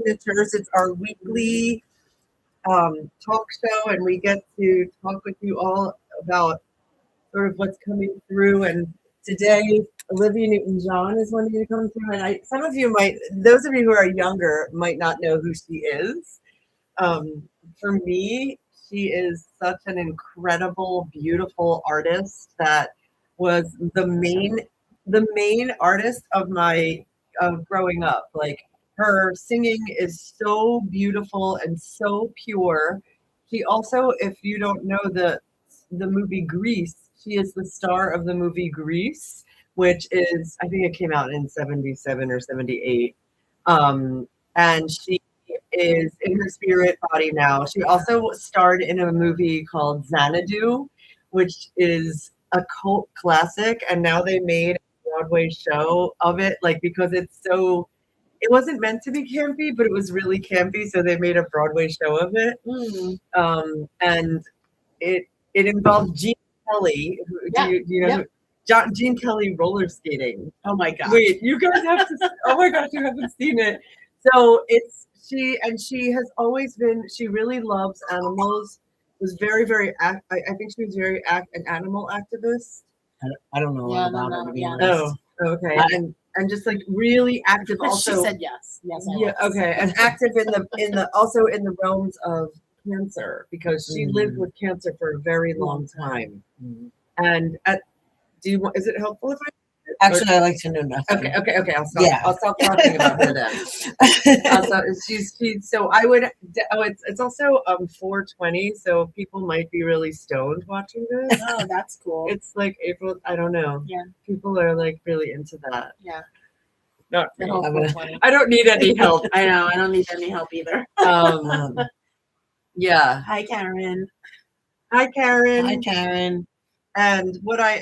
Signatures. It's our weekly talk show, and we get to talk with you all about sort of what's coming through. And today, Olivia Newton John is wanting to come through, and some of you might, those of you who are younger, might not know who she is. For me, she is such an incredible, beautiful artist that was the main artist of my growing up. Like, her singing is so beautiful and so pure. She also, if you don't know the movie Grease, she is the star of the movie Grease, which is, I think it came out in 77 or 78. And she is in her spirit body now. She also starred in a movie called Xanadu, which is a cult classic, and now they made a Broadway show of it, like, because it's so, it wasn't meant to be campy, but it was really campy, so they made a Broadway show of it. And it involved Gene Kelly. Do you know Gene Kelly roller skating? Oh my gosh! Wait, you guys have to! Oh my gosh, you haven't seen it. So she has always been. She really loves animals. Was very, very. I think she was very an animal activist. I don't know about her, to be honest. Oh, okay. And just like really active. Also, she said yes. Yes. Okay. And active in the also in the realms of cancer, because she lived with cancer for a very long time. And is it helpful if I? Actually, I like to know nothing. Okay. I'll stop talking about her then. So I would. It's also 4:20, so people might be really stoned watching this. Oh, that's cool. It's like April. I don't know. Yeah. People are like really into that. Yeah. Not me. I don't need any help. I know. I don't need any help either. Yeah. Hi, Karen. Hi, Karen. Hi, Karen. And what I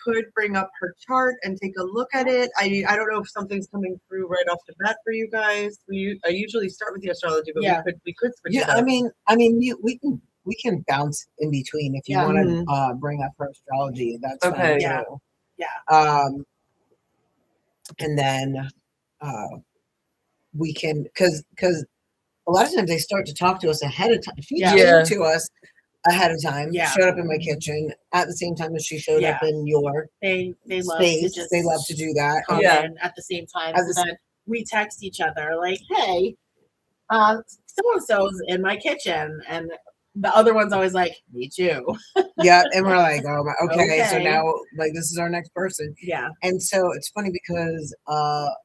could bring up her chart and take a look at it. I don't know if something's coming through right off the bat for you guys. I usually start with the astrology, but we could switch it up. We can bounce in between if you want to bring up her astrology. That's fine too. Yeah. And then we can, because a lot of times they start to talk to us ahead of time. She came to us ahead of time. Showed up in my kitchen at the same time as she showed up in your they love space. to just they love to do that. Come in at the same time. So then we text each other like, "Hey, so and so's in my kitchen," and the other one's always like, "Me too." Yeah, and we're like, "Oh my, okay." So now, like, this is our next person. Yeah, and so it's funny because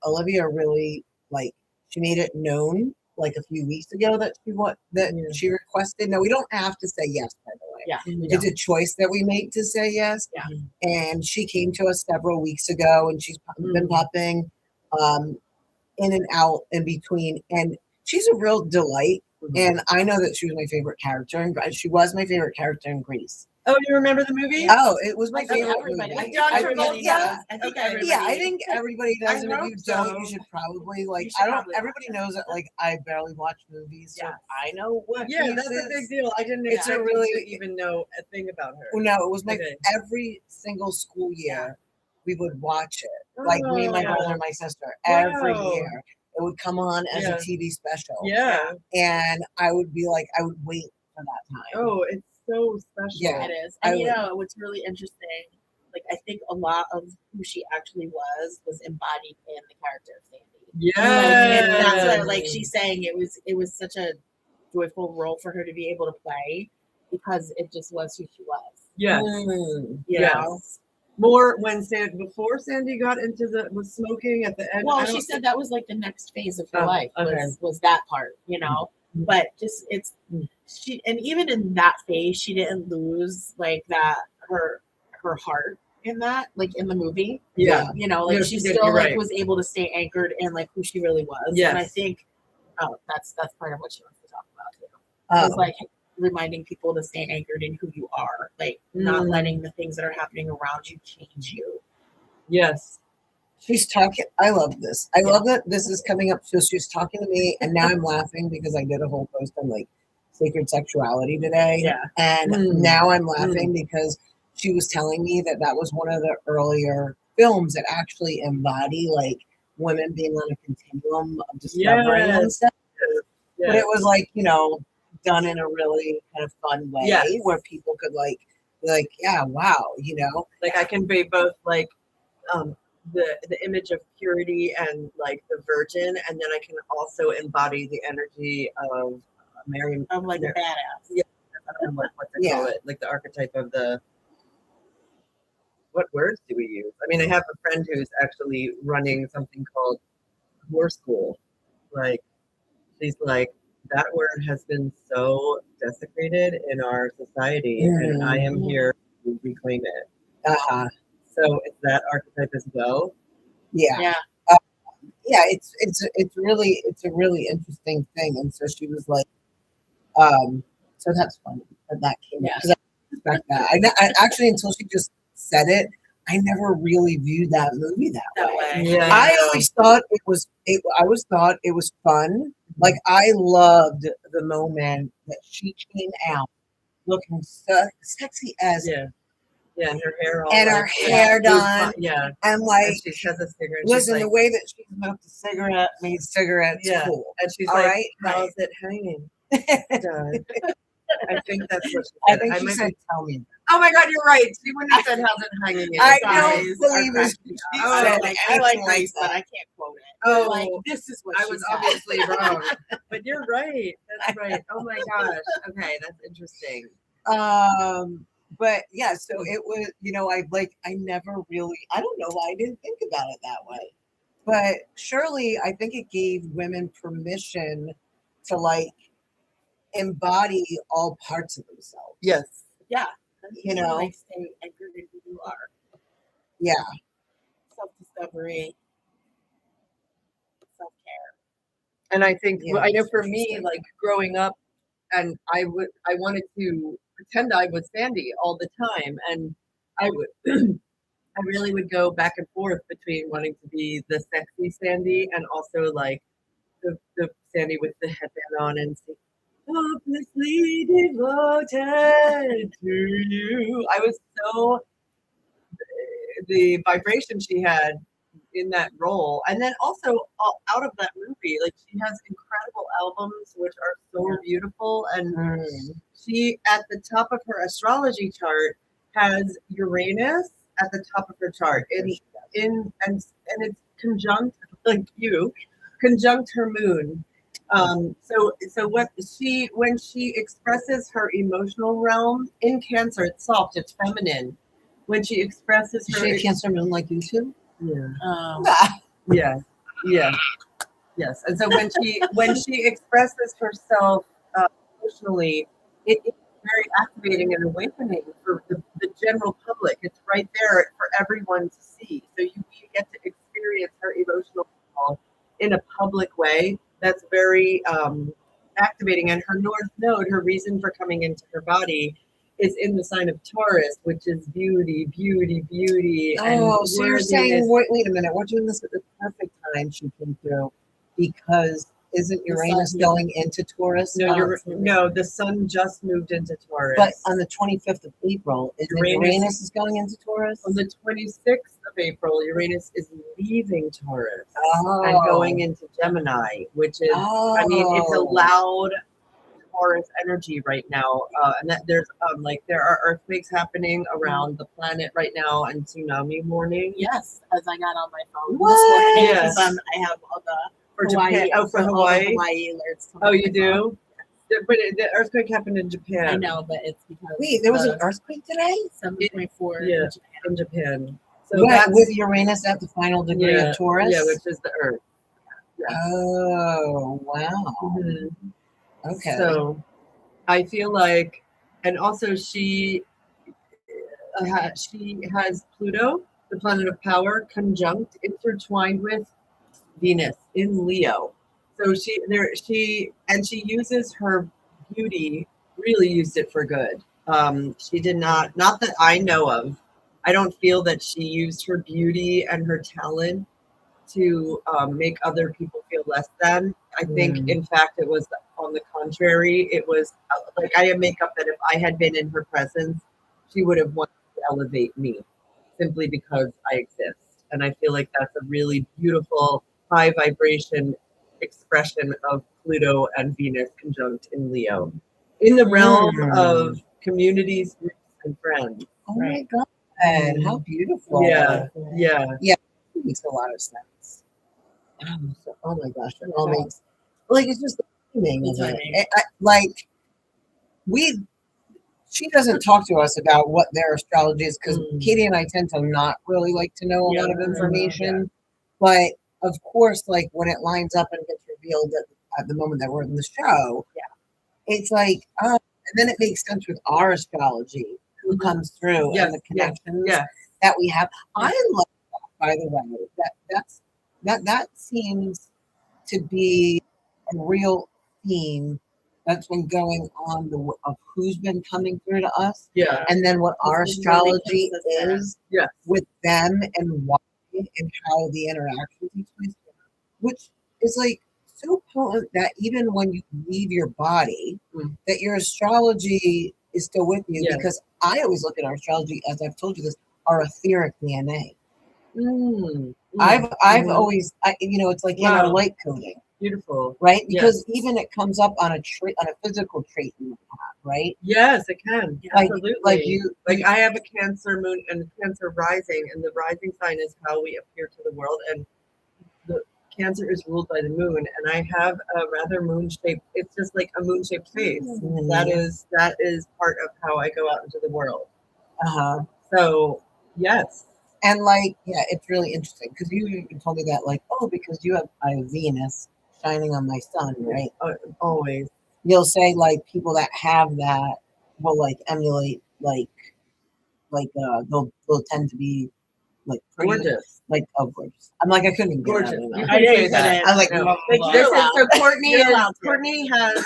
Olivia really, like, she made it known like a few weeks ago that she requested. Now, we don't have to say yes, by the way. Yeah, it's a choice that we make to say yes. Yeah, and she came to us several weeks ago, and she's been popping in and out in between, and she's a real delight. And I know that she was my favorite character, she was my favorite character in Grease. Oh, you remember the movie? Oh, it was my favorite movie. I think everybody does. And if you don't, you should probably everybody knows that, like, I barely watch movies, so I know what. Yeah, that's a big deal. I didn't even know a thing about her. No, it was every single school year we would watch it. Like me and my brother and my sister every year. It would come on as a TV special. Yeah. And I would be like, I would wait for that time. Oh, it's so special. Yeah, it is. And what's really interesting, like, I think a lot of who she actually was embodied in the character of Sandy. Yeah. And that's what, like, she's saying it was such a joyful role for her to be able to play because it just was who she was. Yes. You know? More before Sandy got was smoking at the end. Well, she said that was like the next phase of her life was that part, you know. But just and even in that phase, she didn't lose like that her heart in that, like in the movie. Yeah, you know, like she still was able to stay anchored in like who she really was. Yeah, and I think that's part of what she wants to talk about too. It's like reminding people to stay anchored in who you are, like not letting the things that are happening around you change you. Yes. She's talking. I love this. I love that this is coming up. So she's talking to me, and now I'm laughing because I did a whole post on like sacred sexuality today. Yeah. And now I'm laughing because she was telling me that was one of the earlier films that actually embody like women being on a continuum of discovery and stuff. but it was like, done in a really kind of fun way where people could be like, yeah, wow, Like I can be both like the image of purity and like the virgin, and then I can also embody the energy of Mary. I'm like a badass. Yeah, I don't know what to call it, like the archetype of the. What words do we use? I mean, I have a friend who's actually running something called Horse School. Like, she's like, that word has been so desecrated in our society, and I am here to reclaim it. So it's that archetype as well. Yeah. It's a really interesting thing. And so she was like, so that's funny that came out because I didn't expect that. I actually, until she just said it, I never really viewed that movie that way. Yeah. I always thought it was fun. Like I loved the moment that she came out looking so sexy as yeah, and her hair all and like, her hair done. Yeah. And like and she has a cigarette. Listen, like, the way that she smoked the cigarette made cigarettes cool. And she's all like, right, how's it hanging? I think that's what she I said. think she said, tell me. Oh my God, you're right. She wouldn't have said how's it hanging. I don't believe it. I like Grace, but I can't quote it. Oh, like this is what I was obviously wrong. But you're right. That's right. Oh my gosh. Okay, that's interesting. But yeah, so it was, I never really, I don't know why I didn't think about it that way. But surely I think it gave women permission to like embody all parts of themselves. Yes. Yeah. Like stay anchored in who you are. Yeah. Self-discovery, self-care. And I think, I know for me, like growing up, and I wanted to pretend I was Sandy all the time. And I really would go back and forth between wanting to be the sexy Sandy and also like the Sandy with the headband on and say, hopelessly devoted to you. I was so, the vibration she had in that role. And then also out of that movie, like she has incredible albums, which are so beautiful. And she, at the top of her astrology chart, has Uranus at the top of her chart. And it's conjunct, like conjunct her moon. So when she expresses her emotional realm in Cancer, it's soft, it's feminine. When she expresses her, is she a Cancer moon like you too? Yeah. Yes. And so when she expresses herself emotionally, it's very activating and awakening for the general public. It's right there for everyone to see. So you get to experience her emotional world in a public way. That's very activating. And her North Node, her reason for coming into her body, is in the sign of Taurus, which is beauty. Oh, so you're saying, wait a minute, we're doing this at the perfect time she came through, because isn't Uranus going into Taurus? No, the sun just moved into Taurus. But on the 25th of April, Uranus is going into Taurus? On the 26th of April, Uranus is leaving Taurus and going into Gemini, which is, it's a loud Taurus energy right now, and that there's there are earthquakes happening around the planet right now and tsunami warning. Yes, as I got on my phone. What? Yes. I have all the for Hawaii. Japan. For Hawaii. Hawaii alerts. Oh, you do? But the earthquake happened in Japan. I know, but it's because there was an earthquake today? 7.4 in Japan. So with Uranus at the final degree of Taurus? Yeah, which is the Earth. Yeah. Oh, wow. Mm-hmm. Okay. So I feel like, and also she has Pluto, the planet of power, conjunct, intertwined with Venus in Leo. So she uses her beauty, really used it for good. She did not that I know of. I don't feel that she used her beauty and her talent to make other people feel less than. I think, in fact, it was on the contrary. It was like I make up that if I had been in her presence, she would have wanted to elevate me simply because I exist. And I feel like that's a really beautiful, high vibration expression of Pluto and Venus conjunct in Leo. In the realm of communities, groups, and friends. Oh my God. How beautiful. Yeah. Yeah. Yeah. It makes a lot of sense. Oh my gosh. It all makes, like, it's just the timing of it. Like, she doesn't talk to us about what their astrology is because Katie and I tend to not really like to know a lot of information. But of course, like when it lines up and gets revealed at the moment that we're in the show, it's like, and then it makes sense with our astrology, who comes through and the connections that we have. I love that, by the way. That seems to be a real theme that's been going on of who's been coming through to us. Yeah. And then what our astrology is with them and why and how the interaction takes place, which is like so potent that even when you leave your body, that your astrology is still with you because I always look at our astrology, as I've told you this, our etheric DNA. I've always, it's like in our light coding. Beautiful. Right? Because even it comes up on a physical trait you have, right? Yes, it can. Like, Absolutely. Like I have a Cancer moon and Cancer rising, and the rising sign is how we appear to the world. And the Cancer is ruled by the moon, and I have a rather moon-shaped, it's just like a moon-shaped face. That is part of how I go out into the world. So, yes. And like, it's really interesting because you even told me that, like, because I have Venus shining on my sun, right? Always. You'll say like people that have that will like emulate they'll tend to be like pretty, gorgeous, like gorgeous. I'm like I couldn't even gorgeous. Get I didn't say that. I was like, so Courtney has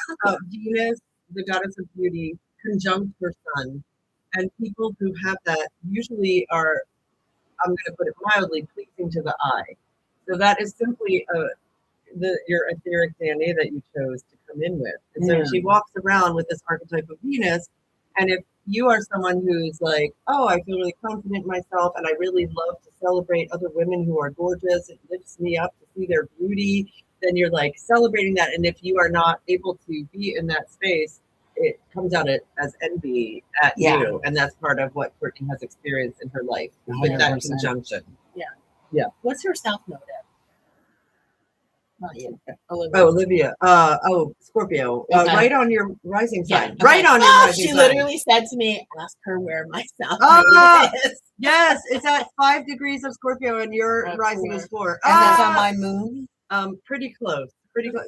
Venus, the goddess of beauty, conjunct her sun, and people who have that usually are, I'm going to put it mildly, pleasing to the eye. So that is simply your etheric DNA that you chose to come in with. And so she walks around with this archetype of Venus. And if you are someone who's like, I feel really confident in myself and I really love to celebrate other women who are gorgeous, it lifts me up to see their beauty, then you're like celebrating that. And if you are not able to be in that space, it comes out as envy at you. And that's part of what Courtney has experienced in her life with that conjunction. Yeah. What's her South Node? Not yet. Olivia. Scorpio. Right on your rising sign. Right on your rising sign. She literally said to me, ask her where my South Node is. Yes, it's at 5 degrees of Scorpio and your rising is 4. And that's on my moon? Pretty close.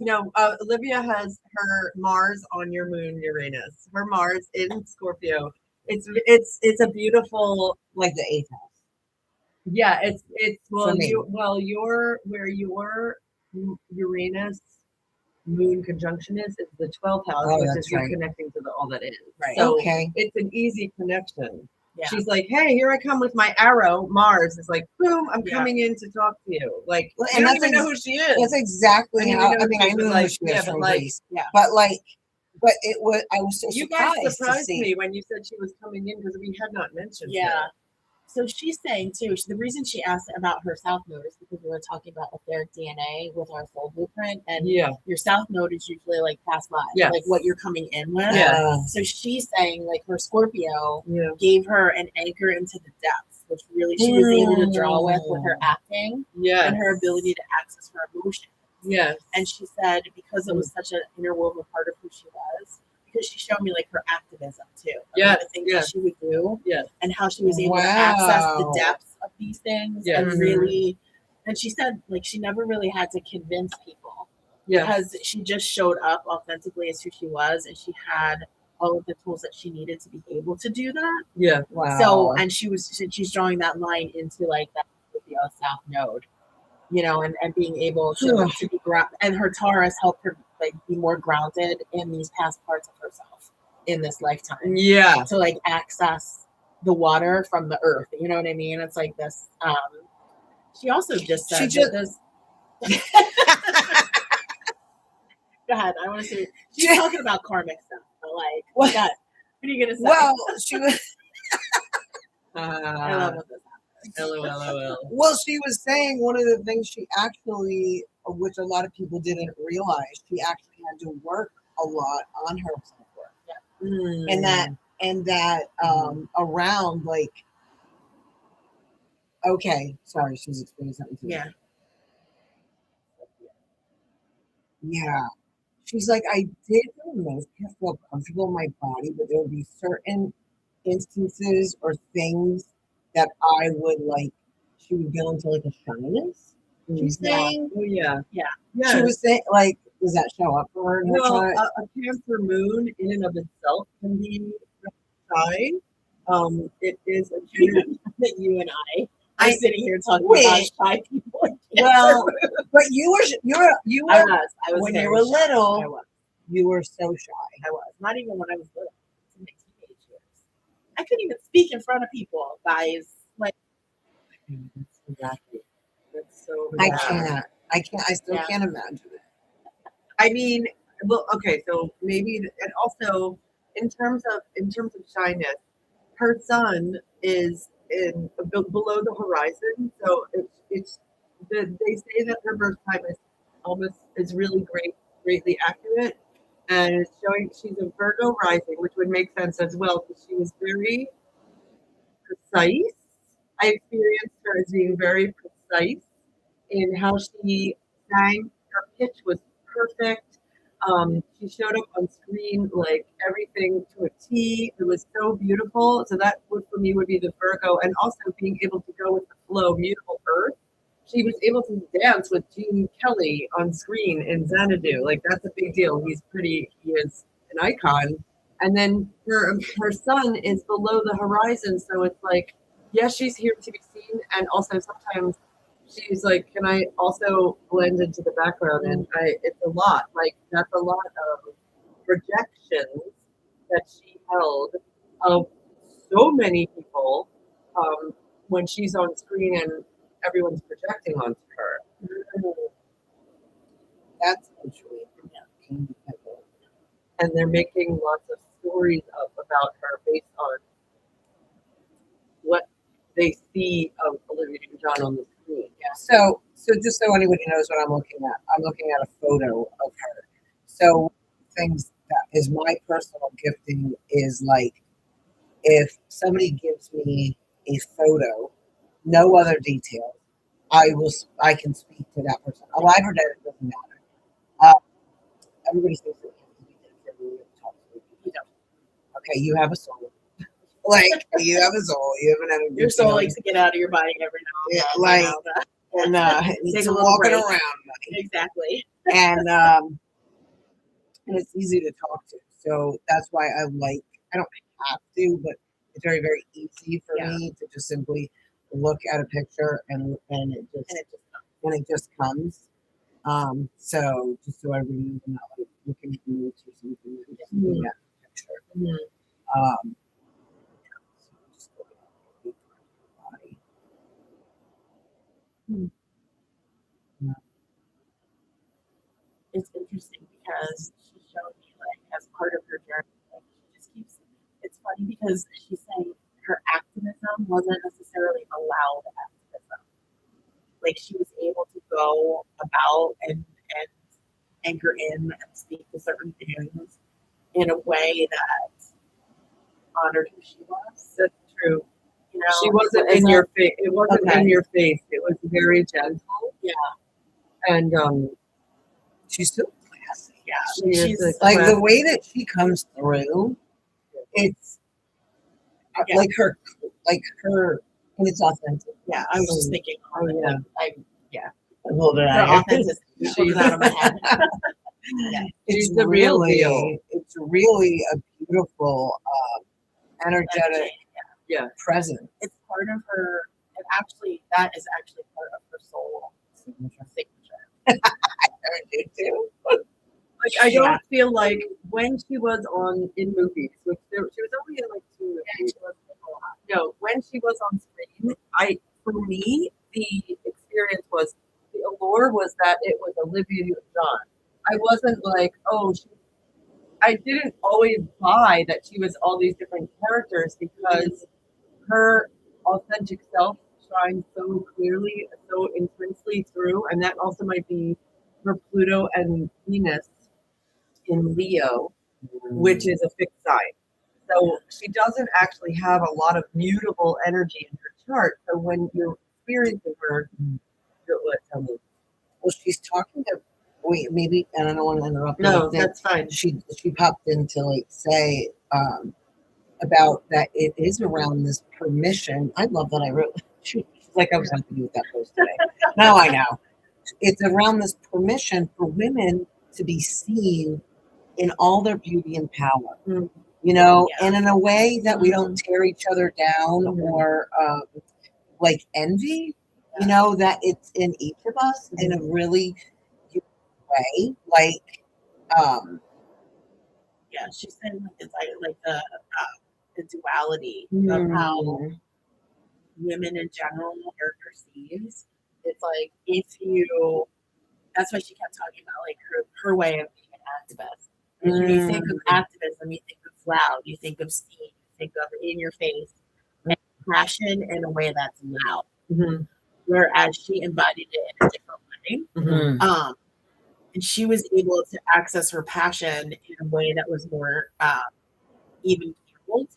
No, Olivia has her Mars on your moon, Uranus. Her Mars in Scorpio. It's a beautiful, like the 8th house. Yeah, it's where your Uranus moon conjunction is the 12th house, which is you connecting to all that is. Right. So it's an easy connection. Yeah. She's like, hey, here I come with my arrow. Mars is like, boom, I'm coming in to talk to you. Like, you don't even know who she is. That's exactly how. I mean, I knew who she was from Greece. Yeah. But it was. I was so surprised. You guys surprised me when you said she was coming in because we had not mentioned. Yeah. So she's saying too, the reason she asked about her South Node is because we were talking about etheric DNA with our soul blueprint, and your South Node is usually like past lives, like what you're coming in with. Yeah. So she's saying like her Scorpio gave her an anchor into the depths, which really she was able to draw with her acting and her ability to access her emotions. Yes. And she said because it was such an interwoven part of who she was, because she showed me like her activism too. The things that she would do. And how she was able to access the depths of these things and really, and she said like she never really had to convince people because she just showed up authentically as who she was, and she had all of the tools that she needed to be able to do that. Yeah. Wow. So, and she's drawing that line into like that South Node, and being able to be and her Taurus helped her like be more grounded in these past parts of herself in this lifetime. Yeah. To like access the water from the earth. You know what I mean? It's like this. She also just said this. Go ahead. I want to see. She's talking about karmic stuff. But like, what are you gonna say? Well, she was. I love what this happened. LOL. Well, she was saying one of the things she actually which a lot of people didn't realize, she actually had to work a lot on her self-worth. And that around like, okay, sorry, she's explaining something to me. Yeah. She's like, I did for the most part feel comfortable in my body, but there would be certain instances or things that I would like, she would go into like a shyness. She's saying, oh yeah, she was saying, like, does that show up for her? Well, a Cancer moon in and of itself can be shy. It is a that you and I'm sitting here talking about shy people. Well, but you were I was when you were little. I was. You were so shy. I was not even when I was little. In my teenage years, I couldn't even speak in front of people, guys. Like, exactly. That's so. I can't. I still can't imagine it. I mean, well, okay, so maybe, and also in terms of shyness, her sun is in below the horizon, so they say that her birth time is really greatly accurate, and it's showing she's a Virgo rising, which would make sense as well because she was very precise. I experienced her as being very precise in how she sang. Her pitch was perfect. She showed up on screen like everything to a T. It was so beautiful. So that would for me would be the Virgo, and also being able to go with the flow, mutable Earth. She was able to dance with Gene Kelly on screen in Xanadu. Like that's a big deal. He is an icon. And then her sun is below the horizon, so it's like, yes, she's here to be seen, and also sometimes she's like, can I also blend into the background? And it's a lot. Like that's a lot of projections that she held of so many people when she's on screen and everyone's projecting onto her. That's actually and they're making lots of stories about her based on what they see of Olivia Newton John on the screen. Yeah. So just so anybody knows what I'm looking at a photo of her. So things that is my personal gifting is like if somebody gives me a photo, no other details, I can speak to that person. Alive or dead, it doesn't matter. Everybody thinks that you talk to people. Okay, you have a soul. Like you have a soul. You have an energy. Your soul likes to get out of your body every now and then. It's walking around. Exactly. And it's easy to talk to. So that's why I don't have to, but it's very, very easy for me to just simply look at a picture and it just comes. So just so everybody knows, I'm not like looking at the notes or something, I'm just looking at the picture. It's interesting because she showed me like as part of her journey, like she just keeps. It's funny because she's saying her activism wasn't necessarily allowed activism. Like she was able to go about and anchor in and speak to certain things in a way that honored who she was. That's true. You know, she wasn't in your face. It wasn't in your face. It was very gentle. Yeah. And she's so classy. Yeah. She's like the way that she comes through. It's like her, and it's authentic. Yeah, I was just thinking. I pulled it out. Authenticity. She's out of my head. It's the real deal. It's really a beautiful, energetic, presence. It's part of her, and actually, that is actually part of her soul signature. I do too. Like I don't feel like when she was in movies, which she was only in like 2 movies. No, when she was on screen, for me the experience was the allure was that it was Olivia Newton John. I wasn't like, I didn't always buy that she was all these different characters because her authentic self shines so clearly, so intensely through, and that also might be her Pluto and Venus in Leo, which is a fixed sign. So she doesn't actually have a lot of mutable energy in her chart. So when you're experiencing her, tell me. Well, she's talking to. Wait, maybe, and I don't want to interrupt. No, that's fine. She popped in to like say about that it is around this permission. I love that I wrote. She's like I was happy with that post today. Now I know. It's around this permission for women to be seen in all their beauty and power. Mm-hmm. You know, and in a way that we don't tear each other down or like envy, you know, that it's in each of us in a really unique way. Like, yeah, she's saying like it's like the duality of how women in general are perceived. It's like if you, that's why she kept talking about like her way of being an activist. When you think of activism, you think of loud, you think of steam, you think of in your face, and passion in a way that's loud. Whereas she embodied it in a different way. And she was able to access her passion in a way that was more even keeled.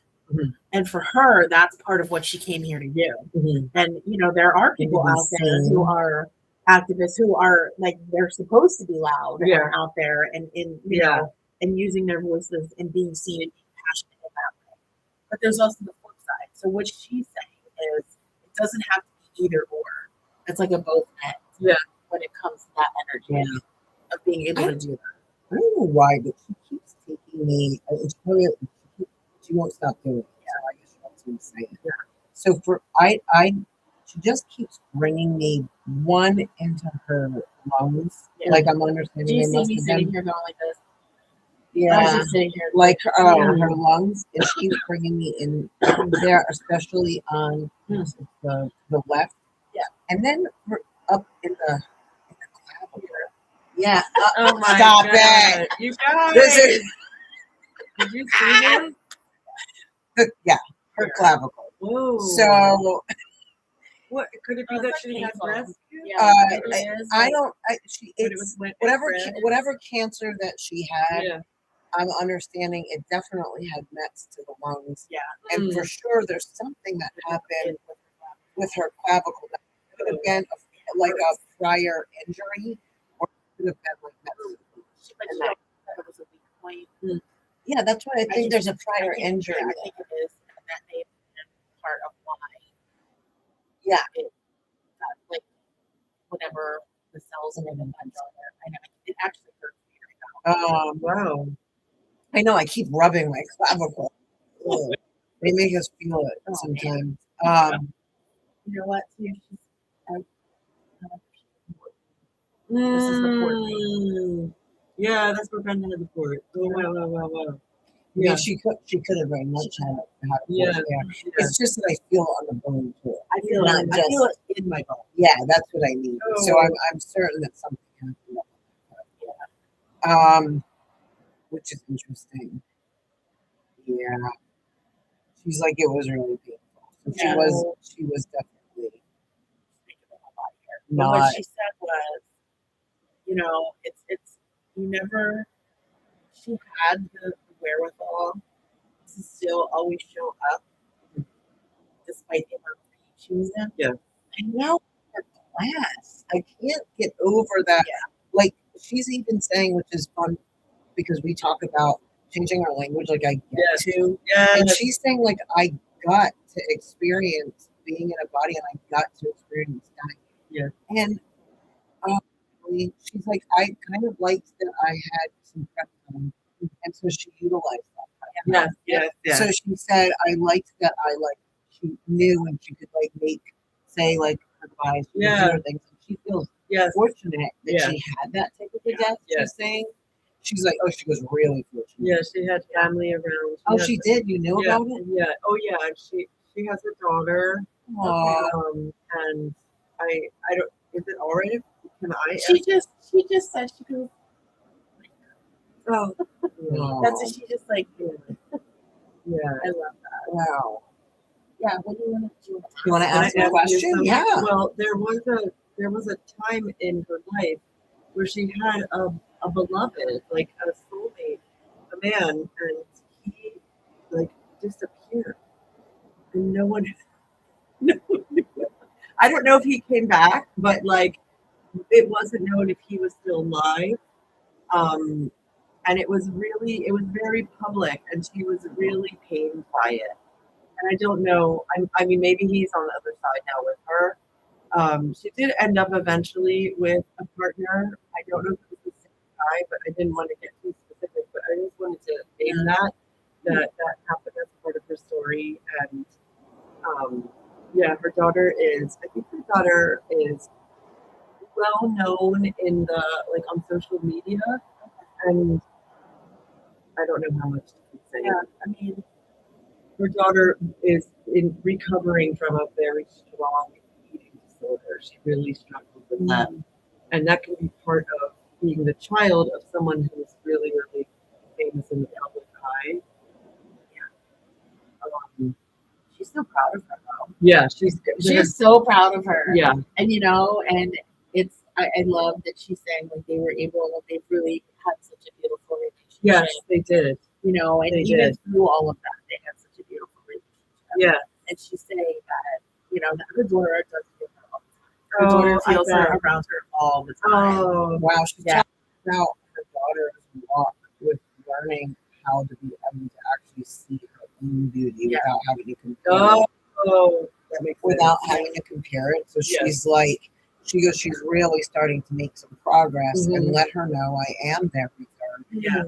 And for her, that's part of what she came here to do. And you know, there are people out there who are activists who are like they're supposed to be loud and out there and in you know and using their voices and being seen and being passionate in that way. But there's also the flip side. So what she's saying is it doesn't have to be either or. It's like a both ends. When it comes to that energy of being able to do that. I don't know why, but she keeps taking me. It's probably she won't stop doing it. So I guess that's what I'm saying. So for she just keeps bringing me one into her lungs. Like I'm understanding. Do you see me sitting here going like this? Yeah, I was just sitting here like her lungs. It keeps bringing me in there, especially on the left. And then up in the clavicle. Yeah. Oh my Stop God. it. You guys. Did you see this? Her clavicle. Whoa. So what could it be that she had breast? I don't. It's whatever cancer that she had. I'm understanding it definitely had mets to the lungs. And for sure, there's something that happened with her clavicle that could have been like a prior injury, or it could have been like mets. It was a weak point. Yeah, that's what I think. There's a prior injury. I think it is, and that may have been part of why. Like whatever the cells in it that there. I know it actually hurts me right now. Wow. I know. I keep rubbing my clavicle. They make us feel it sometimes. You know what? This is the port. Yeah, that's where Brenda had the port. Oh wow. Yeah, she could have very much had there. It's just that I feel on the bone too. I feel it in my bone. Yeah, that's what I mean. Oh. So I'm certain that something happened. Which is interesting. Yeah, she's like it was really painful. So she was definitely not. What she said was, you know, it's you never. She had the wherewithal to still always show up despite the amount of pain she was in. Yeah. And now her class, I can't get over that. Like she's even saying, which is fun because we talk about changing our language, like I get to. And she's saying, like, I got to experience being in a body and I got to experience dying. And she's like, I kind of liked that I had some prep time. And so she utilized that. Yes. So she said, I liked that she knew and she could say her goodbyes, things. And she feels fortunate that she had that type of a death. She's saying, she's like, she was really fortunate. Yeah, she had family around. She did. You knew about it? Yeah. Oh yeah. She has a daughter. And I don't. Is it all right? Can I? She just said she goes. Oh, that's what she just like. Yeah, I love that. Wow. Yeah. What do you want to do? You want to ask a question? Yeah. Well, there was a time in her life where she had a beloved, like a soulmate, a man, and he like disappeared, and no one, no one knew. I don't know if he came back, but like it wasn't known if he was still alive. Um, and it was very public, and she was really pained by it. And I don't know. I mean, maybe he's on the other side now with her. She did end up eventually with a partner. I don't know if it was the same guy, but I didn't want to get too specific. But I just wanted to name that happened as part of her story. And yeah, her daughter is. I think her daughter is well known in the like on social media, and I don't know how much to keep saying. Yeah, I mean, her daughter is in recovering from a very strong eating disorder. She really struggled with that, and that can be part of being the child of someone who is really, really famous in the public eye. she's so proud of her though. Yeah, She's so proud of her. Yeah, and and it's I love that she's saying like they've really had such a beautiful relationship. yes, they did. And they even did. through all of that, they had such a beautiful relationship. Yeah, and she's saying that that her daughter does feel her all the time. Her daughter feels her around her all the time. Oh, wow, she's talking about her daughter's walk with learning how to be able to actually see her own beauty without having to compare it. Oh, that makes Without sense. having to compare it. So she's like, she goes, she's really starting to make some progress and let her know I am there with her. Yeah,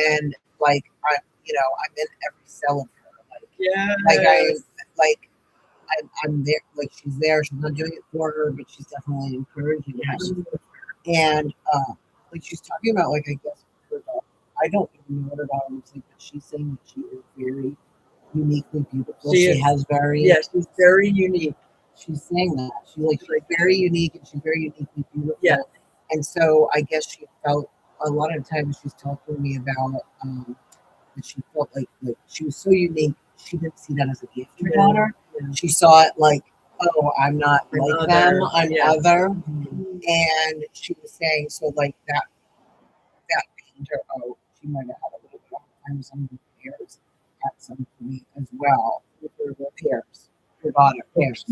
And like I'm in every cell of her. Like, yeah, I'm there. Like she's there. She's not doing it for her, but she's definitely encouraging her. And like she's talking about like I guess her daughter. I don't even know what her daughter looks like, but she's saying that she is very uniquely beautiful. She has very she's very unique. She's saying that she's very unique and she's very uniquely beautiful. Yeah. And so I guess she felt a lot of times she's talking to me about that she felt like she was so unique. She didn't see that as a gift. Her daughter. Yeah. She saw it like, oh, I'm not like them. I'm other. Mm-hmm. And she was saying so like that pained her. Oh, she might have had a little bit of time with some of her peers at some point as well with her peers. Her daughter. Peers.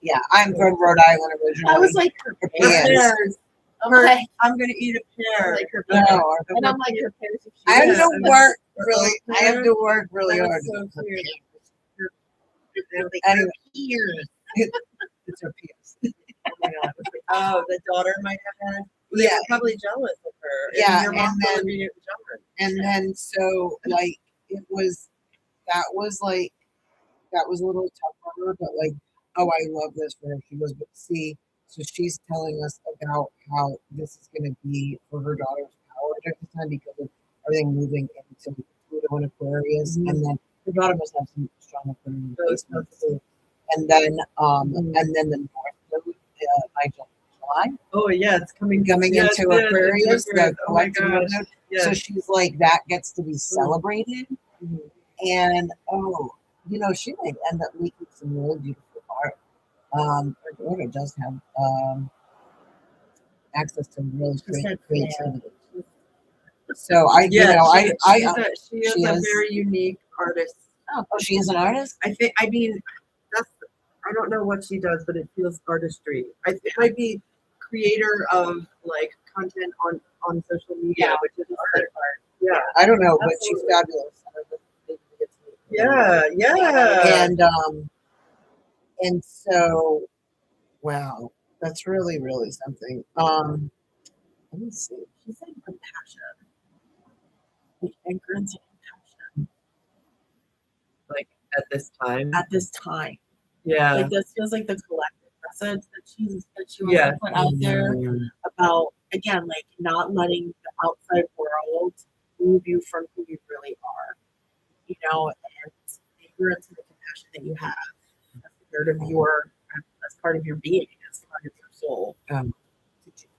Yeah. I'm from Rhode Island originally. I was like her pears. Okay. I'm gonna eat a pear. Like her pears. No, and I'm like her pears. I have to work really. I have to work really hard. So cute. Anyway, it's her peers. Oh my God. Oh, the daughter might have had. They were probably jealous of her. Yeah, your mom and then so like it was. That was a little tough for her, but like, oh, I love this for her. She goes, but see, so she's telling us about how this is going to be for her daughter's power during this time because of everything moving into Pluto and Aquarius, and then her daughter must have some strong Aquarian placements. And then the North Node by July. Oh yeah, it's coming into Aquarius. The collective node. Yes. So she's like that gets to be celebrated, and she might end up making some really beautiful art. Her daughter does have access to really great creativity. So she is a very unique artist. Oh, she is an artist? I don't know what she does, but it feels artistry. It might be creator of like content on social media, which is art. Yeah. I don't know, but she's fabulous. Yeah. And so, wow, that's really, really something. Let me see. She said compassion. Like anchor into compassion. Like at this time. Yeah. Like this feels like the collective message that she wants to put out there about again, like not letting the outside world move you from who you really are. And anchor into the compassion that you have as part of your being, as part of your soul.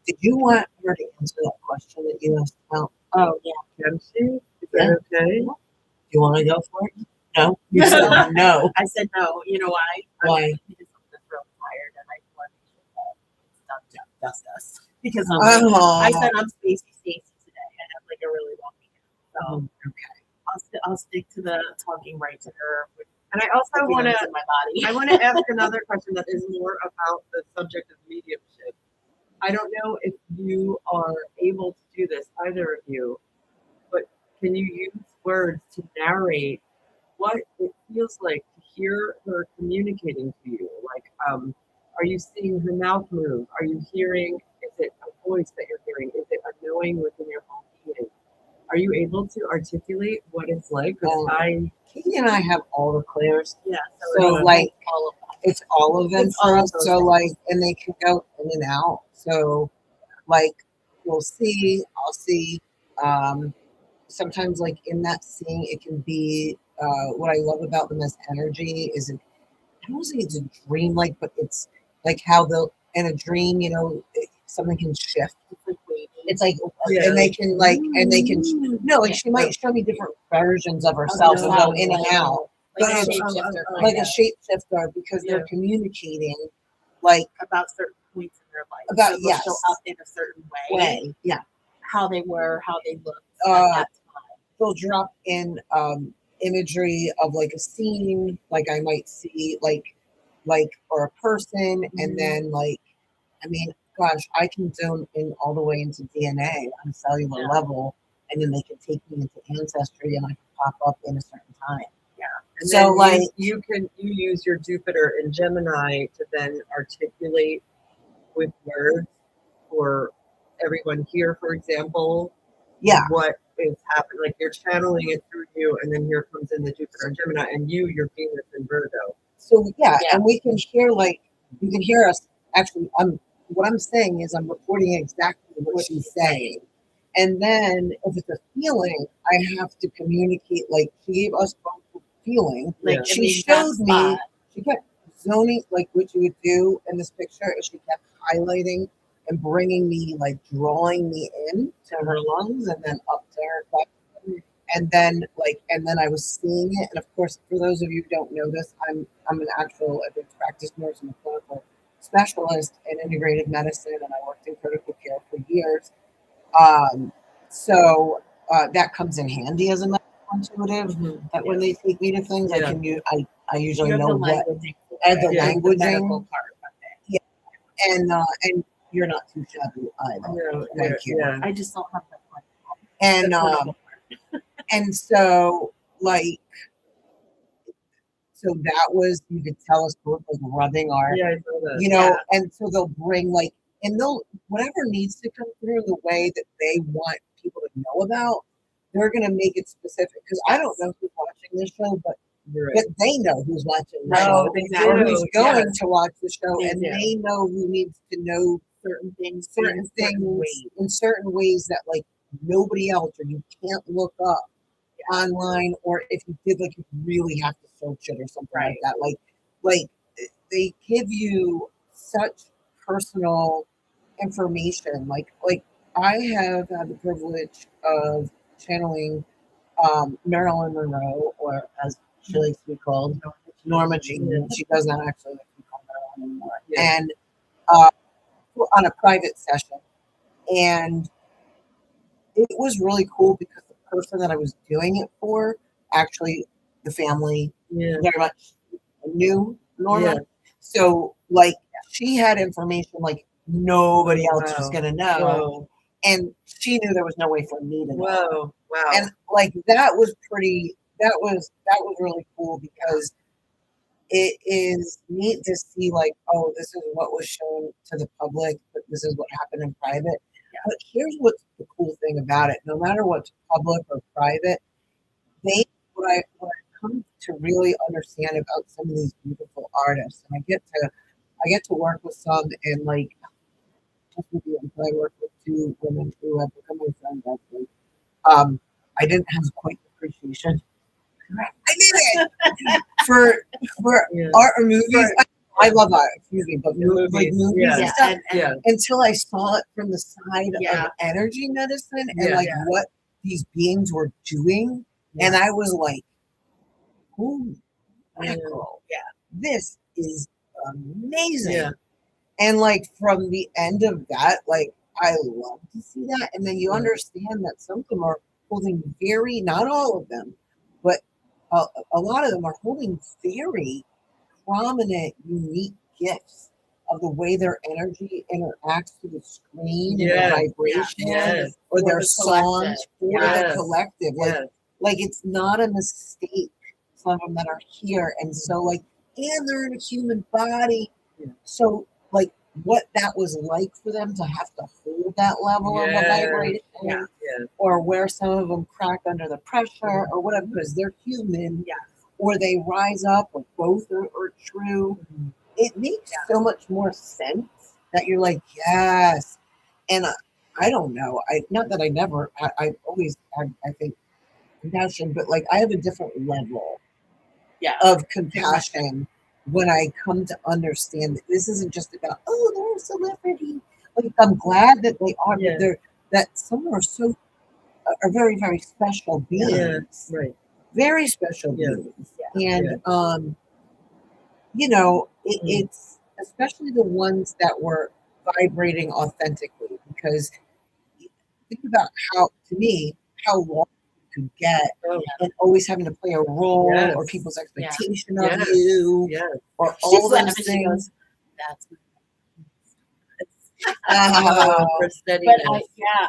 Did you want her to answer that question that you asked about? Oh yeah. Can she? Is that okay? Do you want to go for it? No. You said no. I said no. You know why? Why? Because I'm just real tired and I want to make sure that it's done justice. because I said I'm Stacy today. I have like a really long weekend. So okay. I'll stick to the talking right to her. And I also want to my body. I want to ask another question that is more about the subject of mediumship. I don't know if you are able to do this, either of you, but can you use words to narrate what it feels like to hear her communicating to you? Like, are you seeing her mouth move? Are you hearing, is it a voice that you're hearing? Is it a knowing within your whole being? Are you able to articulate what it's like? Katie and I have all the clairs. Yeah. So like all of that. it's all of them It's for all us. of those So things. like, and they can go in and out. So like, we'll see. I'll see. Sometimes like in that seeing, it can be. What I love about them as energy is, I don't say it's a dream like, but it's like how they'll in a dream, something can shift. It's like, and they can like, and they can, no, like she might show me different versions of herself and go in and out. Like But a it's shapeshifter. like a shapeshifter because they're communicating like about certain points in their life. About, so they'll show up in a certain way. Yeah. How they were, how they looked at that time. They'll drop in imagery of like a scene, like I might see like or a person, and then like, I mean, gosh, I can zone in all the way into DNA on a cellular level, and then they can take me into ancestry, and I can pop up in a certain time. Yeah. And so then like you use your Jupiter in Gemini to then articulate with words for everyone here, for example. Yeah. What is happening? Like you're channeling it through you, and then here comes in the Jupiter and Gemini, and your Venus in Virgo. So and we can hear like you can hear us. Actually, what I'm saying is I'm reporting exactly what she's saying, and then if it's a feeling, I have to communicate. Like she gave us both a feeling. Like she showed me. She kept zoning like what you would do in this picture, is she kept highlighting and bringing me, like drawing me in to her lungs and then up to her gut. And then I was seeing it. And of course, for those of you who don't know this, I'm an actual advanced practice nurse and a clinical specialist in integrative medicine, and I worked in critical care for years. So that comes in handy as a medical intuitive. That when they take me to things, I can use. I usually know what the languaging part. And you're not too shabby either. No, Thank you. Yeah. I just don't have that one. And so like, so that was, you could tell us both like rubbing our, I saw that. and so they'll bring like, and they'll, whatever needs to come through the way that they want people to know about, they're going to make it specific. Because I don't know who's watching this show, but they know who's watching the show, or who's going to watch the show, and they know who needs to know certain things in certain ways that like nobody else, or you can't look up online, or if you did, like you really have to search it or something like that. Like they give you such personal information. Like I have had the privilege of channeling Marilyn Monroe, or as she likes to be called, Norma Jean. She does not actually like to be called Marilyn anymore. And on a private session. And it was really cool because the person that I was doing it for, actually the family very much knew Norma. So like she had information like nobody else was going to know. And she knew there was no way for me to know. Wow. And like that was really cool, because it is neat to see like, oh, this is what was shown to the public, but this is what happened in private. But here's what's the cool thing about it. No matter what's public or private, what I've come to really understand about some of these beautiful artists, and I get to work with some, and like just with you, I work with two women who have become my friends actually. I didn't have quite the appreciation. I did it for art or movies. I love art, but movies and stuff. Until I saw it from the side of energy medicine and like what these beings were doing, and I was like, "Ooh, mackerel! This is amazing!" And like from the end of that, like I love to see that. And then you understand that some of them are holding not all of them, but a lot of them are holding very prominent, unique gifts of the way their energy interacts to the screen and the vibration or their songs for the collective. Like it's not a mistake. Some of them that are here. And so and they're in a human body. So what that was like for them to have to hold that level of a vibration or where some of them crack under the pressure or whatever, because they're human or they rise up or both are true. It makes so much more sense that you're like, yes. And I don't know. Not that I always had, I think, compassion, but I have a different level of compassion when I come to understand that this isn't just about, oh, they're a celebrity. I'm glad that they are, but that some are very, very special beings. Very special beings. And it's especially the ones that were vibrating authentically, because think about how long you could get and always having to play a role or people's expectation of you or all those things. That's But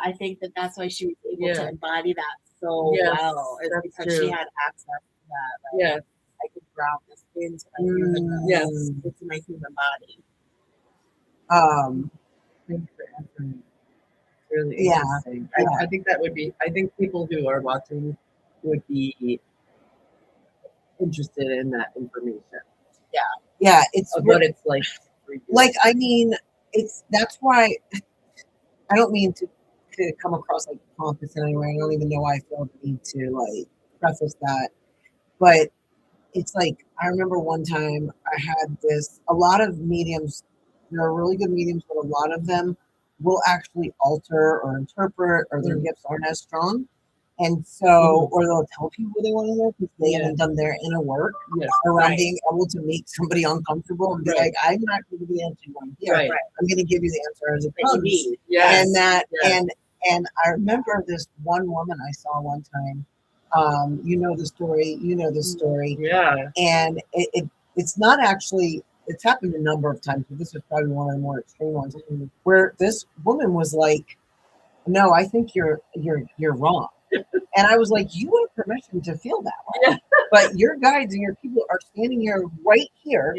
I think that's why she was able to embody that so well. It's because she had access to that. I could ground this into my human body. Thanks for answering. It's really interesting. I think that would be. I think people who are watching would be interested in that information. It's what it's like. I mean, that's why I don't mean to come across like pompous in any way. I don't even know why I feel the need to preface that, but it's I remember one time I had a lot of mediums, there are really good mediums, but a lot of them will actually alter or interpret, or their gifts aren't as strong. And so, or they'll tell people they want to hear because they haven't done their inner work around being able to make somebody uncomfortable and be like, I'm not going to be the answer you want to hear. I'm going to give you the answer as it comes. And that, and I remember this one woman I saw one time. You know the story. And it's not actually. It's happened a number of times, but this is probably one of the more extreme ones, where this woman was like, "No, I think you're wrong," and I was like, "You have permission to feel that way, but your guides and your people are standing here right here,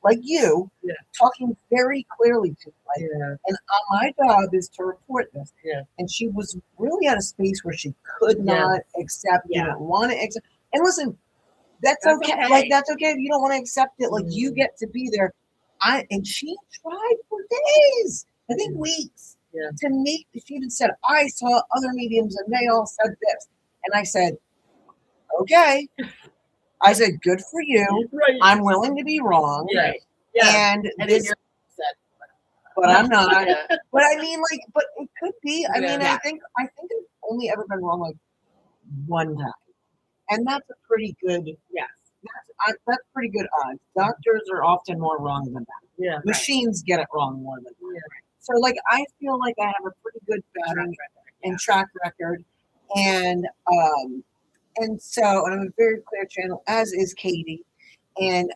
like you, talking very clearly to me, and my job is to report this." And she was really at a space where she could not accept, didn't want to accept. And listen, that's okay. That's okay if you don't want to accept it. You get to be there. And she tried for days, I think weeks, to make. She even said, "I saw other mediums and they all said this," and I said, "Okay." I said, "Good for you. I'm willing to be wrong." And this, but I'm not. But I mean, but it could be. I mean, I think I've only ever been wrong one time, and that's a pretty good. That's pretty good odds. Doctors are often more wrong than that. Machines get it wrong more than that. So I feel like I have a pretty good batting and track record, and so I'm a very clear channel, as is Katie, and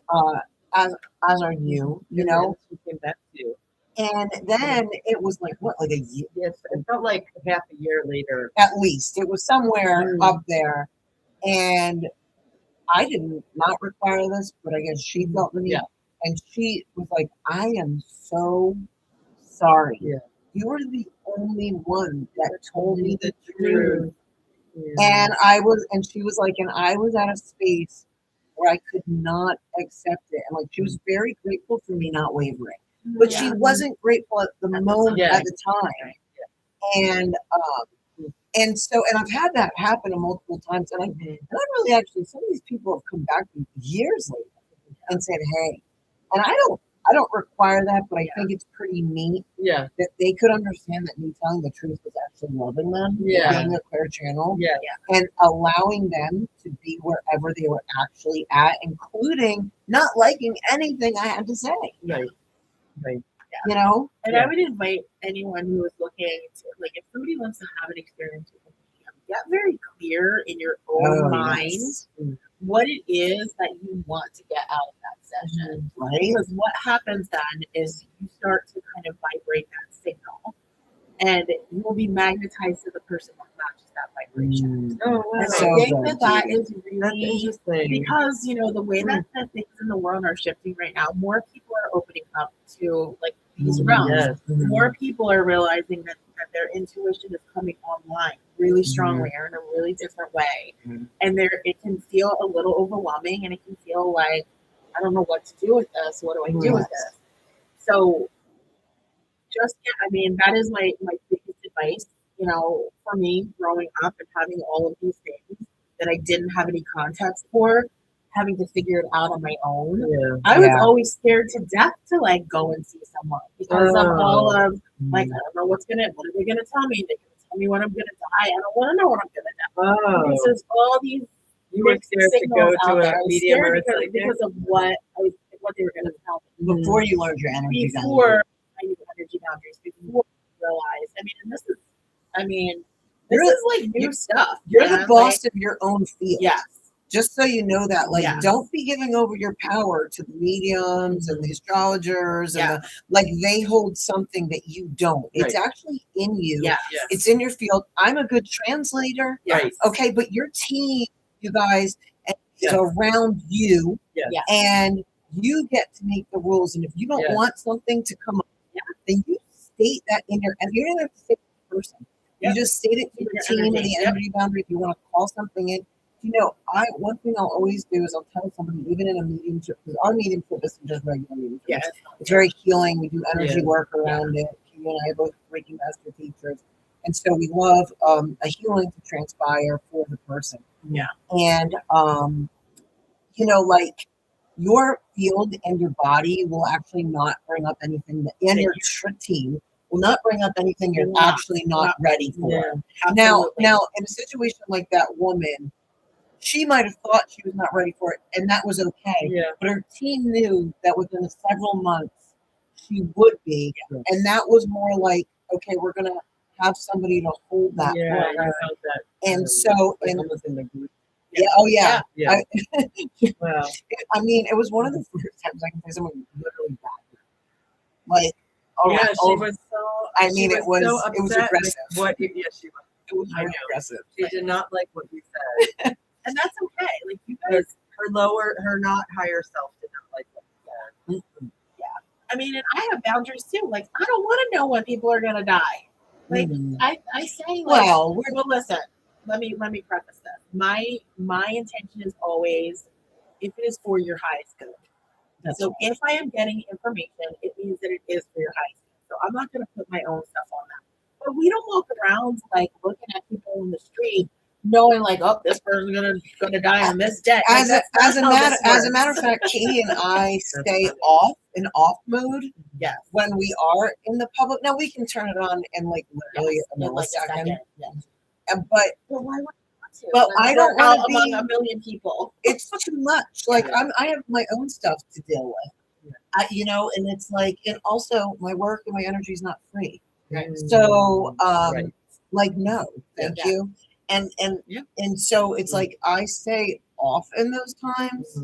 as are you. You know. She came back to you. And then it was a year. Yes, it felt like half a year later. At least it was somewhere up there, and I did not require this, but I guess she felt the need. And she was like, "I am so sorry. You were the only one that told me the truth." And she was like, and I was at a space where I could not accept it. And she was very grateful for me not wavering. But she wasn't grateful at the moment, at the time. And so, and I've had that happen multiple times. And I'm really actually, some of these people have come back to me years later and said, "Hey," and I don't require that, but I think it's pretty neat that they could understand that me telling the truth was actually loving them, being a clear channel, and allowing them to be wherever they were actually at, including not liking anything I had to say. you know? And I would invite anyone who is looking to, like, if somebody wants to have an experience with a medium, get very clear in your own mind what it is that you want to get out of that session. Right. Because what happens then is you start to kind of vibrate that signal, and you will be magnetized to the person that matches that vibration. Oh, wow. And So I think good. that is That's really interesting. because, you know, the way that things in the world are shifting right now, more people are opening up to like these realms. Yes. More people are realizing that their intuition is coming online really strongly or in a really different way. And it can feel a little overwhelming, and it can feel like, I don't know what to do with this. What do I do with this? So I mean, that is my biggest advice, you know, for me growing up and having all of these things that I didn't have any context for, having to figure it out on my own. Yeah. I was always scared to death to like go and see someone because of all of like, I don't know what are they gonna tell me? They're gonna tell me when I'm gonna die. I don't want to know when I'm gonna die. Oh. Because there's all these You were scared to go signals out to there. a I was medium or scared a psychic? because of what they were gonna tell me. Before you learned your energy Before I knew energy boundaries, before I realized. This is like new stuff. You're the man. boss of your own field. Yes. Just so you know that, like, Yes. don't be giving over your power to the mediums and the astrologers and like they hold something that you don't. It's actually in you. Yes. It's in your field. I'm a good translator. Yes. Okay, but your team, you guys, is around you, and you get to make the rules. And if you don't want something to come up, then you state that in your, and you don't have to say it to the person. You just state it to your team and the energy boundary. If you want to call something in, you know, one thing I'll always do is I'll tell somebody, even in a mediumship, because our mediumship isn't just regular mediumship. It's very healing. We do energy work around it. You and I are both Reiki master teachers. And so we love a healing to transpire for the person. Yeah. And, you know, like your field and your body will actually not bring up anything, and your team will not bring up anything you're actually not ready for. Now, in a situation like that woman, she might have thought she was not ready for it, and that was okay. Yeah. But her team knew that within several months she would be, and that was more like, okay, we're gonna have somebody to hold that. I felt that. And so, like and almost in the group. Yeah. Wow. I mean, it was one of the first times I can say someone literally died. Like, She was so. I mean, it was aggressive. She was. It was very aggressive. She did not like what you said. And that's okay. Like you guys, her not higher self did not like what you said. I mean, and I have boundaries too. Like I don't want to know when people are gonna die. Like I say, like, well, listen. Let me preface this. My intention is always, if it is for your highest good. So if I am getting information, it means that it is for your highest good. So I'm not going to put my own stuff on that. But we don't walk around like looking at people in the street, knowing like, oh, this person's gonna die on this day. As a matter of fact, Katie and I stay in off mode. Yes. When we are in the public, now we can turn it on in like literally a millisecond. But why would you want to? But I don't want to be among a million people. It's too much. Like I have my own stuff to deal with. You know, and it's like, and also my work and my energy is not free. Right. So, like, no, thank you. And so it's like I stay off in those times,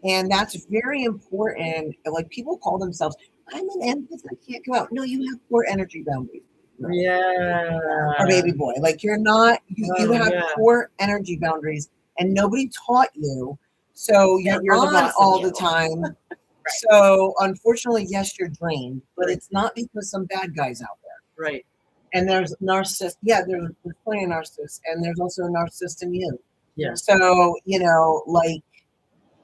and that's very important. Like people call themselves, I'm an empath, I can't go out. No, you have poor energy boundaries. Or baby boy, like you're not. You have poor energy boundaries, and nobody taught you. So you're on all the time. So unfortunately, yes, you're drained, but it's not because some bad guys out there. Right. And there's narcissists. Yeah, there's plenty of narcissists, and there's also a narcissist in you. Yeah. So, you know, like,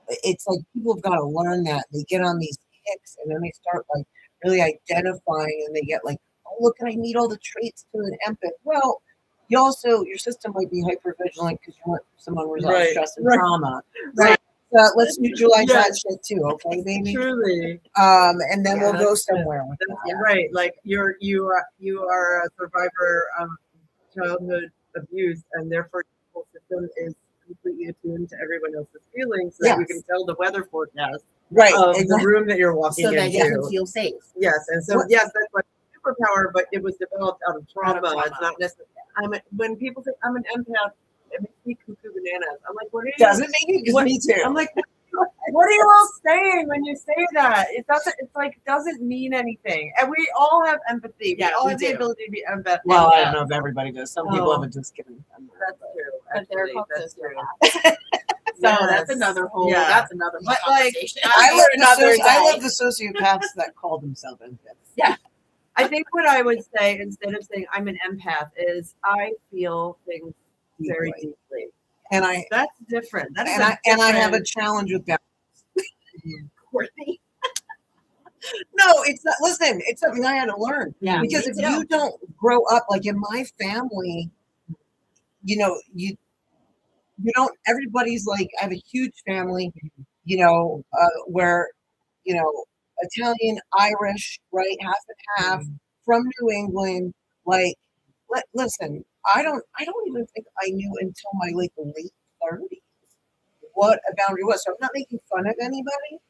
it's like people have got to learn that. They get on these kicks, and then they start, like, really identifying, and they get like, oh, look, I need all the traits to an empath. Well, you also, your system might be hypervigilant because you want someone to resolve stress and trauma. Right. So let's neutralize that shit too, okay, baby? Truly. And then we'll go somewhere with that. Right. Like you are a survivor of childhood abuse, and therefore your whole system is completely attuned to everyone else's feelings, so that you can tell the weather forecast right of the exactly. room that you're walking so that you into. can feel safe. Yes, and so What- yes, that's my superpower, but it was developed out of trauma. trauma. It's not necessarily. When people say I'm an empath, it makes me cuckoo bananas. I'm like, what are you? Doesn't make me, because me too. I'm like, what are you all saying when you say that? It doesn't. It's like doesn't mean anything. And we all have empathy. Yeah, we all we have the do. ability to be empath. Well, I don't know if everybody does. Some people Oh. have a disconnect. That's true. But they're Actually, that's close. true. So Yes. that's another whole. Yeah. That's another whole But, like, conversation. I For another love day. the sociopaths that call themselves empaths. Yeah. I think what I would say instead of saying I'm an empath is I feel things very deeply. And I That's different. That is and I have a challenge with that. Courtney. No, it's not. Listen, it's something I had to learn. Yeah, Because me if too. you don't grow up like in my family, you don't. Everybody's like, I have a huge family, where Italian, Irish, right, half and half, from New England. Like, listen, I don't even think I knew until my late 30s what a boundary was. So I'm not making fun of anybody.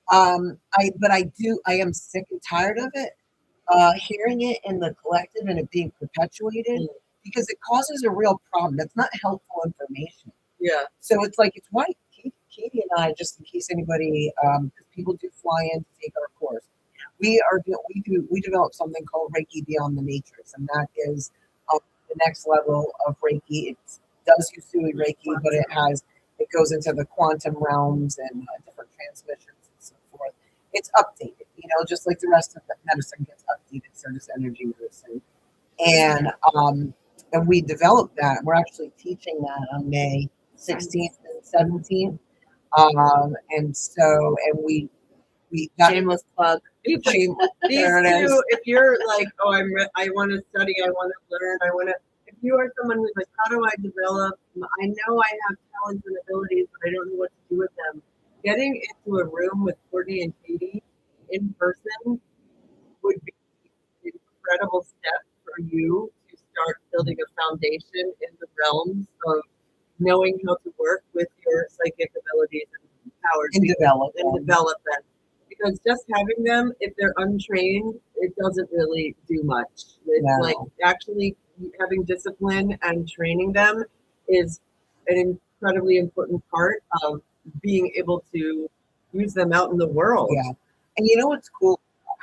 I am sick and tired of it. Hearing it in the collective and it being perpetuated, because it causes a real problem. That's not helpful information. Yeah. So it's like, it's why Katie and I, just in case anybody, because people do fly in to take our course, we developed something called Reiki Beyond the Matrix, and that is the next level of Reiki. It does Usui Reiki, but it goes into the quantum realms and different transmissions and so forth. It's updated, just like the rest of the medicine gets updated, so does energy medicine. And we developed that. We're actually teaching that on May 16th and 17th. And we got Shameless plug. These two, if you're like, I want to study, I want to learn, if you are someone who's like, how do I develop? I know I have talents and abilities, but I don't know what to do with them. Getting into a room with Courtney and Katie in person would be an incredible step for you to start building a foundation in the realms of knowing how to work with your psychic abilities and powers and develop them. Because just having them, if they're untrained, it doesn't really do much. It's like actually having discipline and training them is an incredibly important part of being able to use them out in the world. Yeah. And you know what's cool?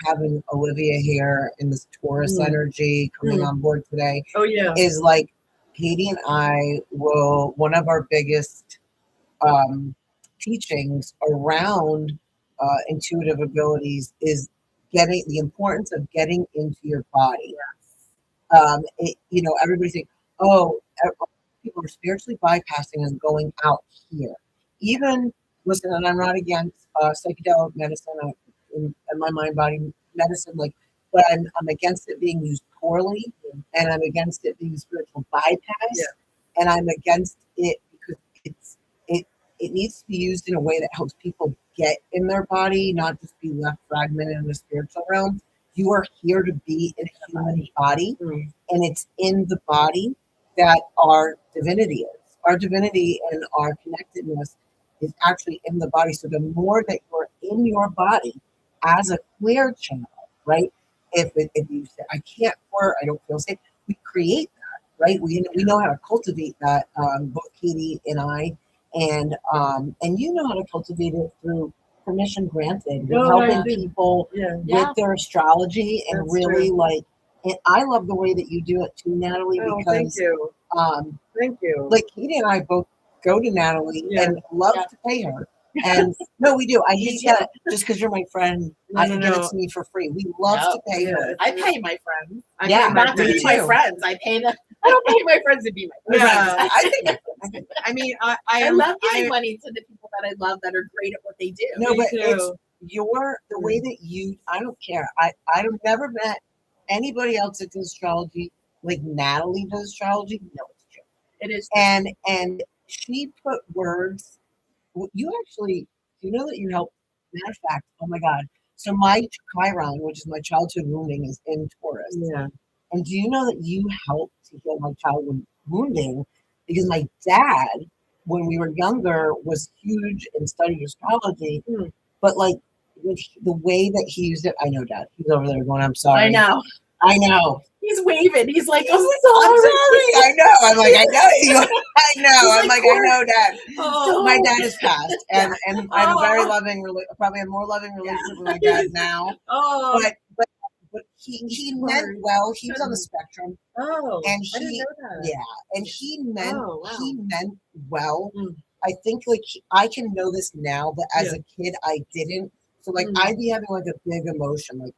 Having Olivia here in this Taurus energy coming on board today. Oh, yeah. Is like Katie and I one of our biggest teachings around intuitive abilities is the importance of getting into your body. Everybody think, people are spiritually bypassing and going out here. Even, listen, and I'm not against psychedelic medicine in my mind body medicine, but I'm against it being used poorly, and I'm against it being spiritual bypass, and I'm against it because it needs to be used in a way that helps people get in their body, not just be left fragmented in the spiritual realm. You are here to be in a human body, and it's in the body that our divinity is. Our divinity and our connectedness is actually in the body. So the more that you're in your body as a clear channel, right? If you say, I can't, or I don't feel safe, we create that, right? We know how to cultivate that, both Katie and I, and you know how to cultivate it through permission granted, helping people with their astrology, and That's really true. And I love the way that you do it too, Natalie, because thank you. Thank you. like Katie and I both go to Natalie and love to pay her. And no, we do. I hate that just because you're my friend. Give it to me for free. We love to pay her. I pay my friends. Not to be my friends. I pay them. I don't pay my friends to be my friends. Yeah, I think. I love giving money to the people that I love that are great at what they do. No, but it's the way that you. I don't care. I've never met anybody else that does astrology like Natalie does astrology. No, it's true. It is true. And she put words. You actually, you know that you helped. Matter of fact, oh my God. So my Chiron, which is my childhood wounding, is in Taurus. Yeah. And do you know that you helped to heal my childhood wounding? Because my dad, when we were younger, was huge and studied astrology. But like the way that he used it, I know, Dad. He's over there going, "I'm sorry." I know. I know. He's waving. He's like, I'm sorry. I know. I'm like, I know. I know. I'm like, I know, Dad. Oh. My dad is passed, and I have a very loving, probably a more loving relationship with my dad now. Oh. But he meant well. He was on the spectrum. Oh. And I didn't know that. yeah, and he meant wow. he meant well. Mm. I think like I can know this now, but as a kid I didn't. So like I'd be having like a big emotion.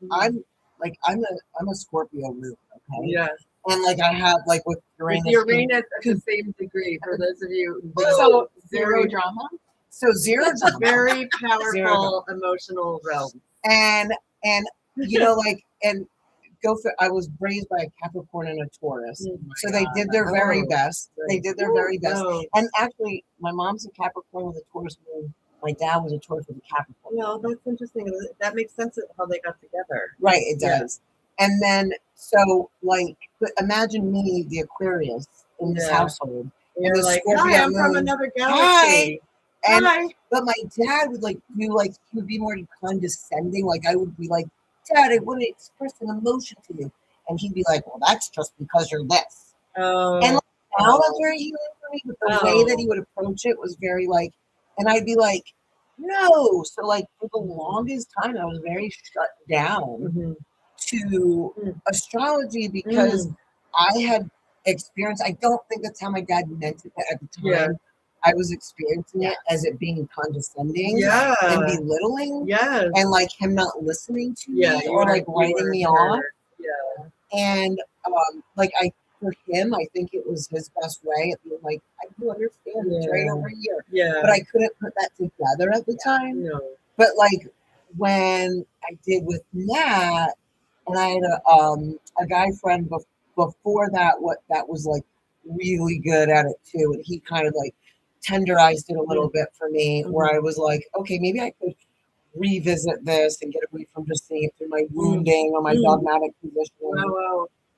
Like I'm a Scorpio moon, okay? Yeah. And like I have like with Uranus. With Uranus at the same degree for those of you. So zero drama. So zero drama. Very powerful emotional realm. And you know like and I was raised by a Capricorn and a Taurus. So they did their very best. They did their very best. And actually my mom's a Capricorn with a Taurus moon. My dad was a Taurus with a Capricorn. Well, that's interesting. That makes sense of how they got together. Right, it does. Yeah. And then, so, like, but imagine me, the Aquarius, in this household. You're and like, Scorpio hi, I'm moon. from another galaxy. Hi. And, hi. But my dad would, like, he would be more condescending. Like, I would be like, Dad, I want to express an emotion to you. And he'd be like, well, that's just because you're this. Oh. And like, now that's very healing for me. But the way that he would approach it was very, like, and I'd be like, no. So, like, for the longest time, I was very shut down to astrology because I had experienced, I don't think that's how my dad meant it, but at the time, I was experiencing it as it being condescending and belittling. And, like, him not listening to me or, like, writing me off. And, like, for him, I think it was his best way of being like, I do understand it's right over here. But I couldn't put that together at the time. But like when I did with Nat, and I had a guy friend before that, that was like really good at it too. And he kind of like tenderized it a little bit for me, where I was like, okay, maybe I could revisit this and get away from just seeing it through my wounding or my dogmatic position.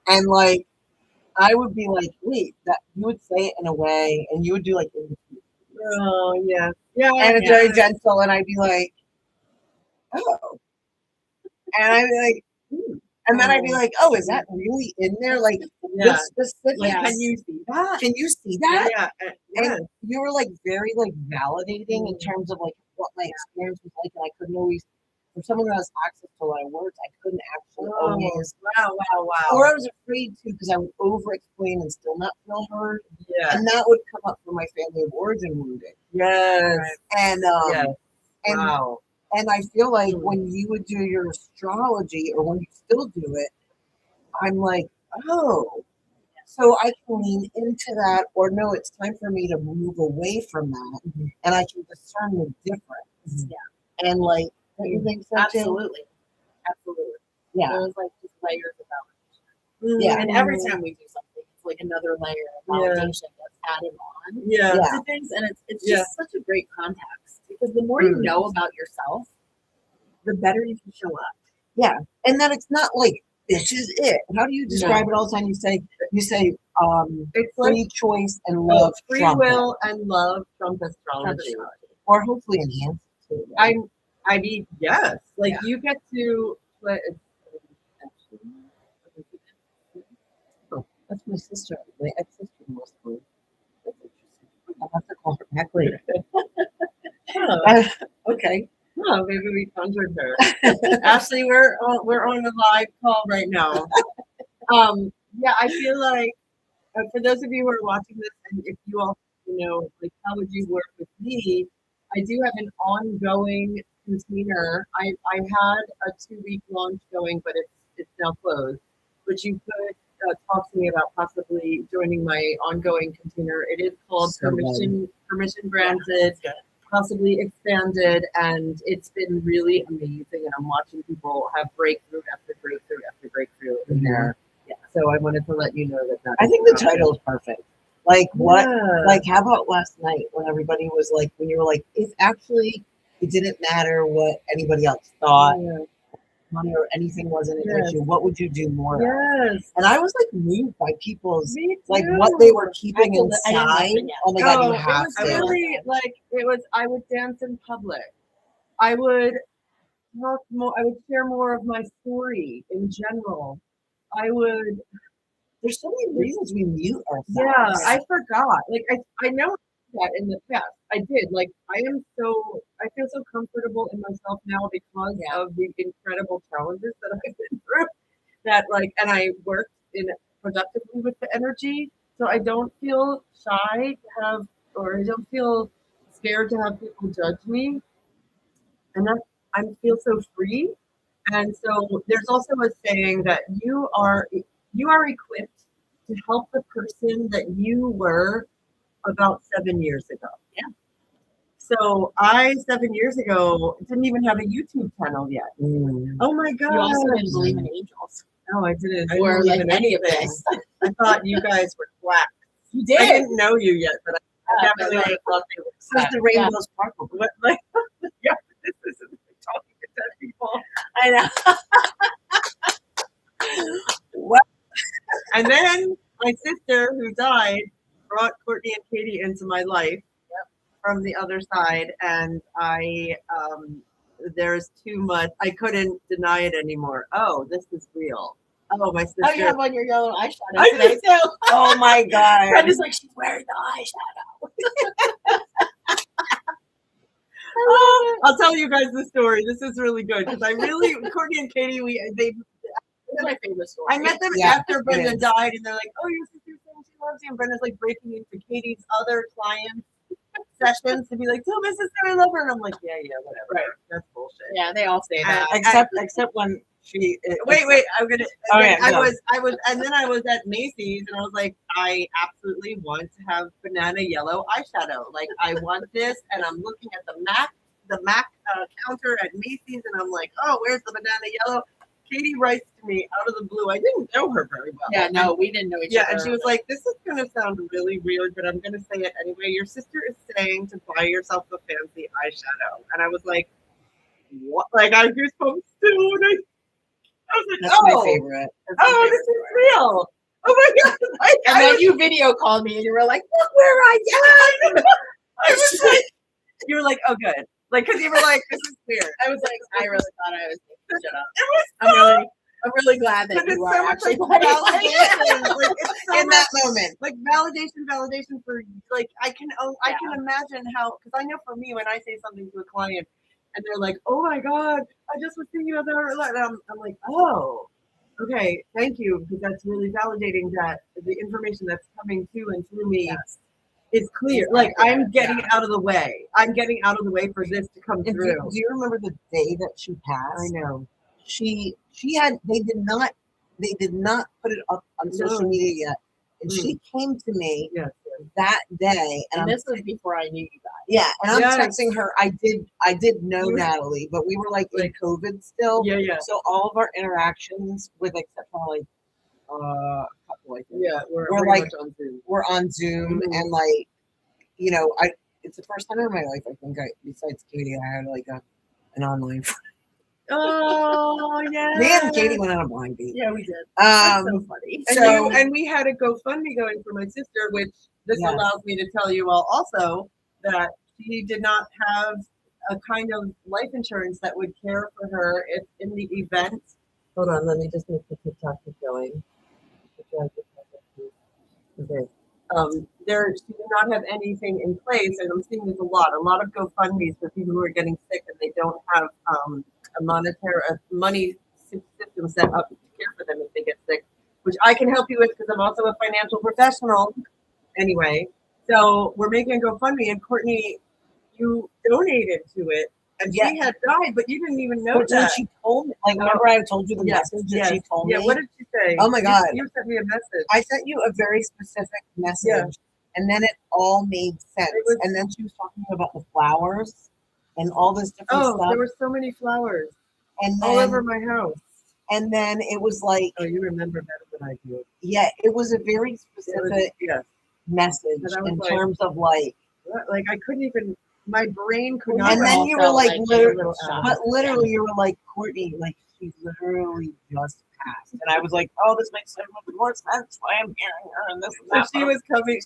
And like, I would be like, wait, that you would say it in a way, and you would do like, oh yeah, and it's very gentle, and I'd be like, oh, and I'd be like, and then I'd be like, oh, is that really in there? Like, this specific? Like, can you see that? Can you see that? And you were like very like validating in terms of like what my experience was like, and I couldn't always. For someone who has access to a lot of words, I couldn't actually always. Wow. Or I was afraid to because I would over-explain and still not feel heard. And that would come up for my family of origin wounding. And and I feel like when you would do your astrology, or when you still do it, I'm like, oh, so I can lean into that, or no, it's time for me to move away from that, and I can discern the difference. And like. Don't you think so? Absolutely. Yeah. There's like just layers of validation. And every time we do something, it's like another layer of validation that's added on to things. And it's just such a great context, because the more you know about yourself, the better you can show up. Yeah. And then it's not like this is it. How do you describe it all the time? You say it's free like, choice and love. Free will and love trump astrology. Or hopefully enhance it too. I mean, yes. Like you get to. Oh, that's my sister. My ex-sister mostly. That's interesting. I'll have to call her back later. Okay. Oh, maybe we conjured her. Ashley, we're on a live call right now. I feel like for those of you who are watching this, and if you all like how would you work with me? I do have an ongoing container. I had a 2-week launch going, but it's now closed. But you could talk to me about possibly joining my ongoing container. It is called permission granted, possibly expanded, and it's been really amazing. And I'm watching people have breakthrough after breakthrough after breakthrough in there. So I wanted to let you know that. I think the title is perfect. Like what? Like how about last night when everybody was like, when you were like, if actually it didn't matter what anybody else thought, money or anything wasn't an issue, what would you do more of? And I was like moved by people's like what they were keeping inside. Oh my god, you have to. Really like it was. I would dance in public. I would talk more. I would share more of my story in general. I would. There's so many reasons we mute ourselves. Yeah, I forgot. Like I know that in the past. I did. Like I feel so comfortable in myself now because of the incredible challenges that I've been through. That like, and I worked in productively with the energy, so I don't feel shy to have, or I don't feel scared to have people judge me, and that I feel so free. And so there's also a saying that you are equipped to help the person that you were about 7 years ago. Yeah. So I 7 years ago didn't even have a YouTube channel yet. Oh my god! You also didn't believe in angels. No, I didn't. I Or didn't like even any of anything. this. I thought you guys were black. You did. I didn't know you yet, but I but definitely like, thought they were Since black. the rainbow sparkle. But like, yeah, this isn't like talking to dead people. I know. And then my sister, who died, brought Courtney and Katie into my life from the other side, and there's too much. I couldn't deny it anymore. Oh, this is real. Oh, my sister. Oh, you have on your yellow eyeshadow today too. Oh my god. Brenda's like, she's wearing the eyeshadow. Oh, I'll tell you guys the story. This is really good because Courtney and Katie, It's my favorite story. I met them after Brenda died, and they're like, "Oh, your sister's saying she loves you," and Brenda's like breaking into Katie's other clients' sessions to be like, "Tell my sister I love her," and I'm like, "Yeah, whatever. Right. That's bullshit." Yeah, they all say that. Except when she. Wait, I'm gonna. Oh, yeah, I was, and then I was at Macy's, and I was like, I absolutely want to have banana yellow eyeshadow. Like, I want this, and I'm looking at the MAC counter at Macy's, and I'm like, oh, where's the banana yellow? Katie writes to me out of the blue. I didn't know her very well. Yeah, no, we didn't know each other. Yeah, and she was like, this is going to sound really weird, but I'm going to say it anyway. Your sister is saying to buy yourself a fancy eyeshadow. And I was like, what? Like, I was supposed to. And I was like, That's my favorite. This is real. Oh my God. Like, and then you video called me and you were like, look where I am. I was like, you were like, oh, good. Like, because you were like, this is weird. I was like, I really thought I was making shit up. It was I'm really glad that you are actually validation. Like, it's so in that moment. Like validation for like I can imagine how, because I know for me when I say something to a client and they're like, oh my God, I just was thinking of that. I'm like, oh, okay, thank you, because that's really validating that the information that's coming to and through me is clear. Like I'm getting out of the way. I'm getting out of the way for this to come through. Do you remember the day that she passed? I know. They did not put it up on social media yet. And she came to me that day, and this was before I knew you guys. Yeah, and I'm texting her. I did know Natalie, but we were like in COVID still. Yeah. So all of our interactions, with except for like a couple, I think. Yeah, we're like on Zoom. We're on Zoom, and like, you know, it's the first time in my life I think besides Katie, I had like an online friend. Oh yeah. Me and Katie went on a blind date. Yeah, we did. That's so funny. And we had a GoFundMe going for my sister, which this allows me to tell you all also that she did not have a kind of life insurance that would care for her if in the event. Hold on, let me just make the TikTok keep going. Okay. She did not have anything in place, and I'm seeing this a lot of GoFundMes for people who are getting sick and they don't have a money system set up to care for them if they get sick, which I can help you with because I'm also a financial professional. Anyway, so we're making a GoFundMe, and Courtney, you donated to it, and she had died, but you didn't even know that. She told me, like, remember I told you the message that she told me? Yeah, what did she say? Oh my God. You sent me a message. I sent you a very specific message, and then it all made sense. And then she was talking about the flowers and all this different stuff. Oh, there were so many flowers and then, all over my house. And then it was like... Oh, you remember better than I do. Yeah, it was a very specific message in terms of like... Like, I couldn't even... My brain could not... And then you were like, literally, you were like, Courtney, like, she literally just passed. And I was like, oh, this makes so much more sense why I'm hearing her and this and that. So she was coming,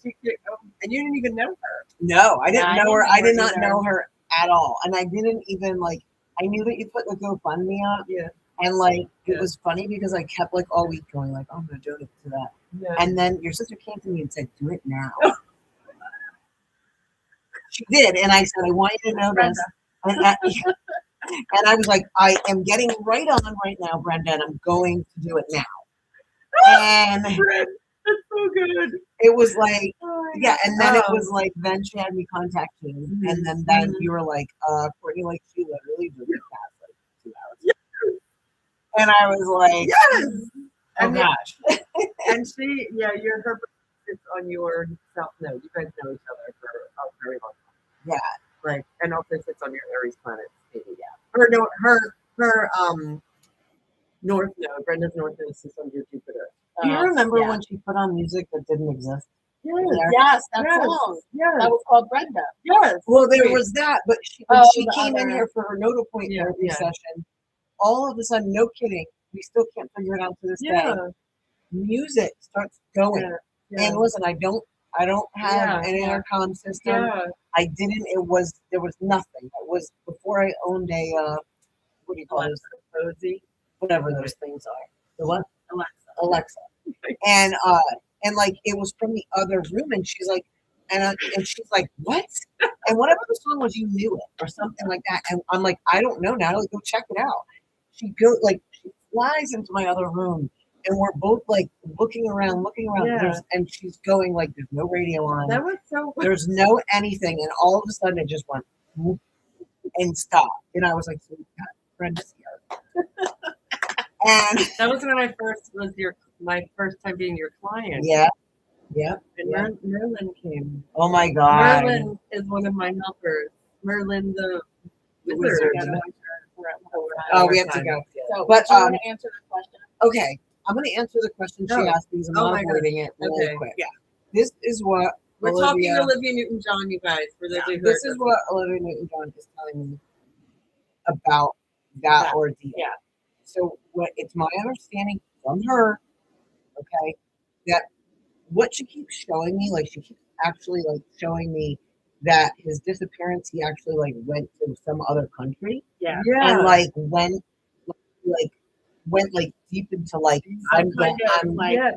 and you didn't even know her. No, I didn't know her. I did not know her at all. And I didn't even like, I knew that you put the GoFundMe up. Yeah. And like, it was funny because I kept like all week going like, oh, I'm going to donate to that. Yeah. And then your sister came to me and said, do it now. She did. And I said, I want you to know this. And I was like, I am getting right on right now, Brenda, and I'm going to do it now. And That's so good. it was like, Yeah, and then it was like, then she had me contact you, and then you were like, Courtney, like, she literally did it fast, like 2 hours. Yes. And I was like, yes. Oh gosh. And she, her sits on your south node. You guys know each other for a very long time. Yeah. Like, and also sits on your Aries planet, maybe, Her north node, Brenda's north node sits on your Jupiter. Do you remember when she put on music that didn't exist? Yes, that song. Yes. That was called Brenda. Yes. Well, there was that, but when she came in here for her nodal point therapy session, all of a sudden, no kidding, we still can't figure it out to this day. Music starts going. And listen, I don't have an intercom system. I didn't. There was nothing. It was before I owned a what do you call it? Cozy, whatever those things are. The what? Alexa. And like it was from the other room, and she's like, and she's like, what? And whatever the song was, you knew it or something like that. And I'm like, I don't know, Natalie, go check it out. She flies into my other room, and we're both like looking around, and she's going like, there's no radio on. That was so. There's no anything, and all of a sudden it just went whoop, and stopped, and I was like, so Brenda's here. And that was when I first was my first time being your client. Yeah. And Merlin came. Oh my God. Merlin is one of my helpers. Merlin the wizard. Oh, we have to go. So, but do you want to answer the question? Okay, I'm going to answer the question she asked because I'm not avoiding it really quick. Yeah. This is what we're talking to Olivia Newton John, you guys. For those who this is what Olivia Newton John is telling me about that ordeal. Yeah. So it's my understanding from her, okay, that what she keeps showing me, like she keeps actually like showing me that his disappearance, he actually like went to some other country. Yeah. And like went deep into like I keep feeling it in my head,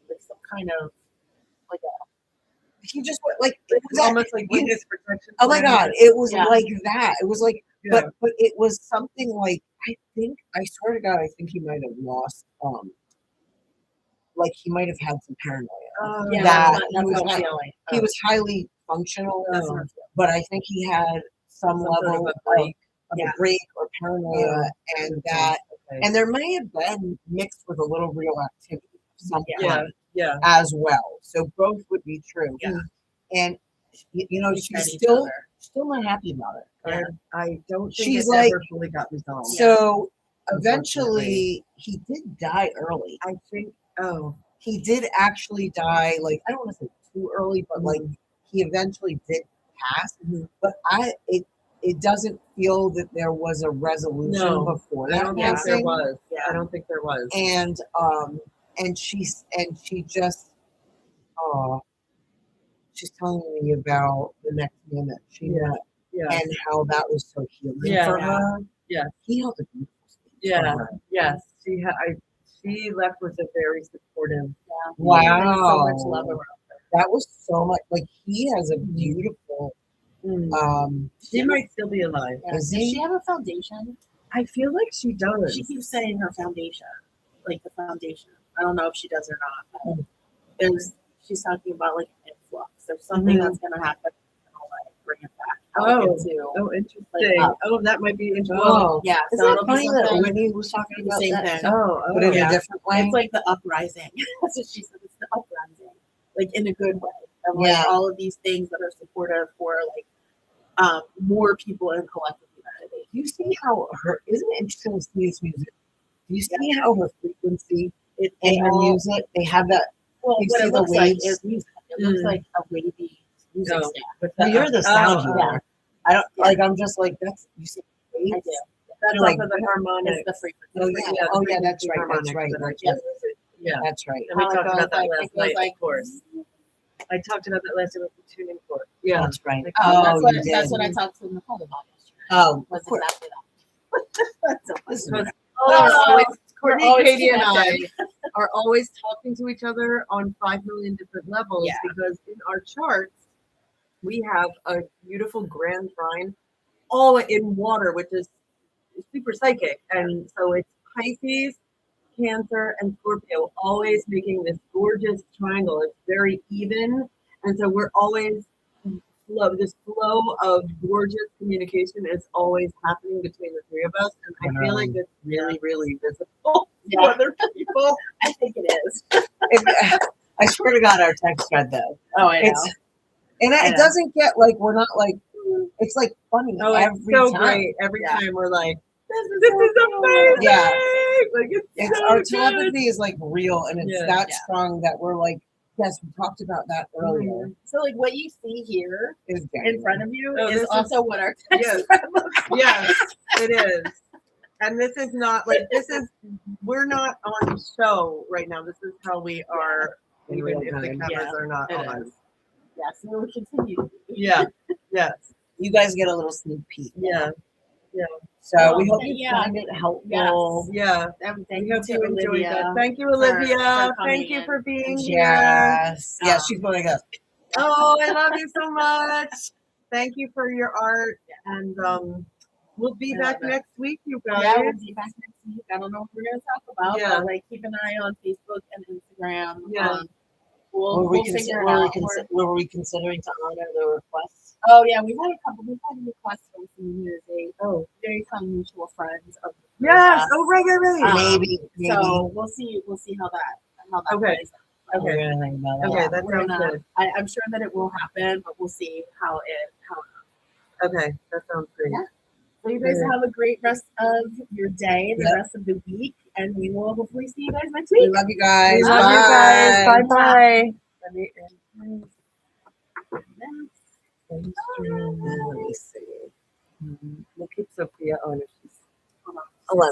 like some kind of like he just went like it was almost like witness protection. Oh my God, it was like that. It was like but it was something like I swear to God, I think he might have lost like he might have had some paranoia. He was highly functional, but I think he had some level of a break or paranoia, and that, and there may have been mixed with a little real activity of some kind as well. So both would be true. Yeah. And she's still not happy about it. Yeah. I don't think she's it like, ever fully got resolved. So eventually he did die early. I think he did actually die, like I don't want to say too early, but like he eventually did pass. But it doesn't feel that there was a resolution before that. I don't think there was. Yeah. I don't think there was. And she just she's telling me about the next man that she met and how that was so healing for her. Yeah. He held a beautiful speech. Yeah. Yes. She left with a very supportive. Wow. So much love around her. That was so much. Like he has a beautiful. She might still be alive. Yeah. Does she have a foundation? I feel like she does. She keeps saying her foundation, like the foundation. I don't know if she does or not. But she's talking about like an influx. There's something that's gonna happen. And I'll like bring it back. Interesting. Like, that might be interesting. Yeah. Isn't so that funny that Whitney was talking about same that? thing. But in a different way. It's like the uprising. That's what she said. It's the uprising, like in a good way. Of like all of these things that are supportive for like more people in collective humanity. Do you see how isn't it interesting to see this music? Do you see how her frequency in her music, they have that, well, you what see it the looks waves? like is music. It looks like a wavy music stand. Well, you're the sound here. I don't like. I'm just like that's. You see waves? I do. That's like off of the harmonic. It's the frequency. Oh yeah. That's right. That's right. Yeah, that's right. And we talked about that last night, like, of course. I talked about that last night with the tuning fork. Yeah. That's right. That's You what did. I talked to Nicole about yesterday. Oh, Was Cour- exactly that. That's so this is funny. right. Courtney, always Katie, and I connected. are always talking to each other on 5 million different levels Yeah. because in our charts we have a beautiful grand trine all in water, which is super psychic, and so it's Pisces, Cancer, and Scorpio, always making this gorgeous triangle. It's very even, and so we're always this flow of gorgeous communication is always happening between the three of us, and I feel like it's really, really visible to other people. I think it is. I swear to God, our text thread though. Oh, I know. It doesn't get like we're not like it's like funny every so time. great. Every time we're like, This is amazing. Yeah. Like it's so our good. telepathy is like real, and it's that strong that we're like, yes, we talked about that earlier. So like what you see here Is in front of you Oh, is this also what our text yes. thread looks like. Yes, it is. And this is not like we're not on show right now. This is how we are, In even real if the time. cameras are not it on. is. Yes, we will continue. Yeah. Yes. You guys get a little sneak peek. Yeah. Yeah. So we hope Yeah. you find it helpful. Yeah. Thank We you hope to you enjoyed Olivia. that. Thank you, Olivia. for Thank coming you in for being and here. Yes. Yeah, she's going to go. Oh, I love you so much. Thank you for your art. And we'll be I back love it. next week, you guys. Yeah, we'll be back next week. I don't know what we're gonna talk about, Yeah. but like keep an eye on Facebook and Instagram. Yeah. We'll figure it out. Were we considering to honor the requests? Oh yeah, we've had a requests from some New Year's Eve. Oh, very some mutual friends of Yes. us. Oh, right. Maybe. So we'll see how that Okay. plays out. We're Okay. gonna think about that. Okay, that we're sounds good. I'm sure that it will happen, but we'll see how it. Okay, that sounds great. Yeah. So you guys have a great rest of your day, the rest of the week, and we will hopefully see you guys next We week. love you guys. We love you guys. Bye. Bye. Let me Let me see. We'll keep Sophia on if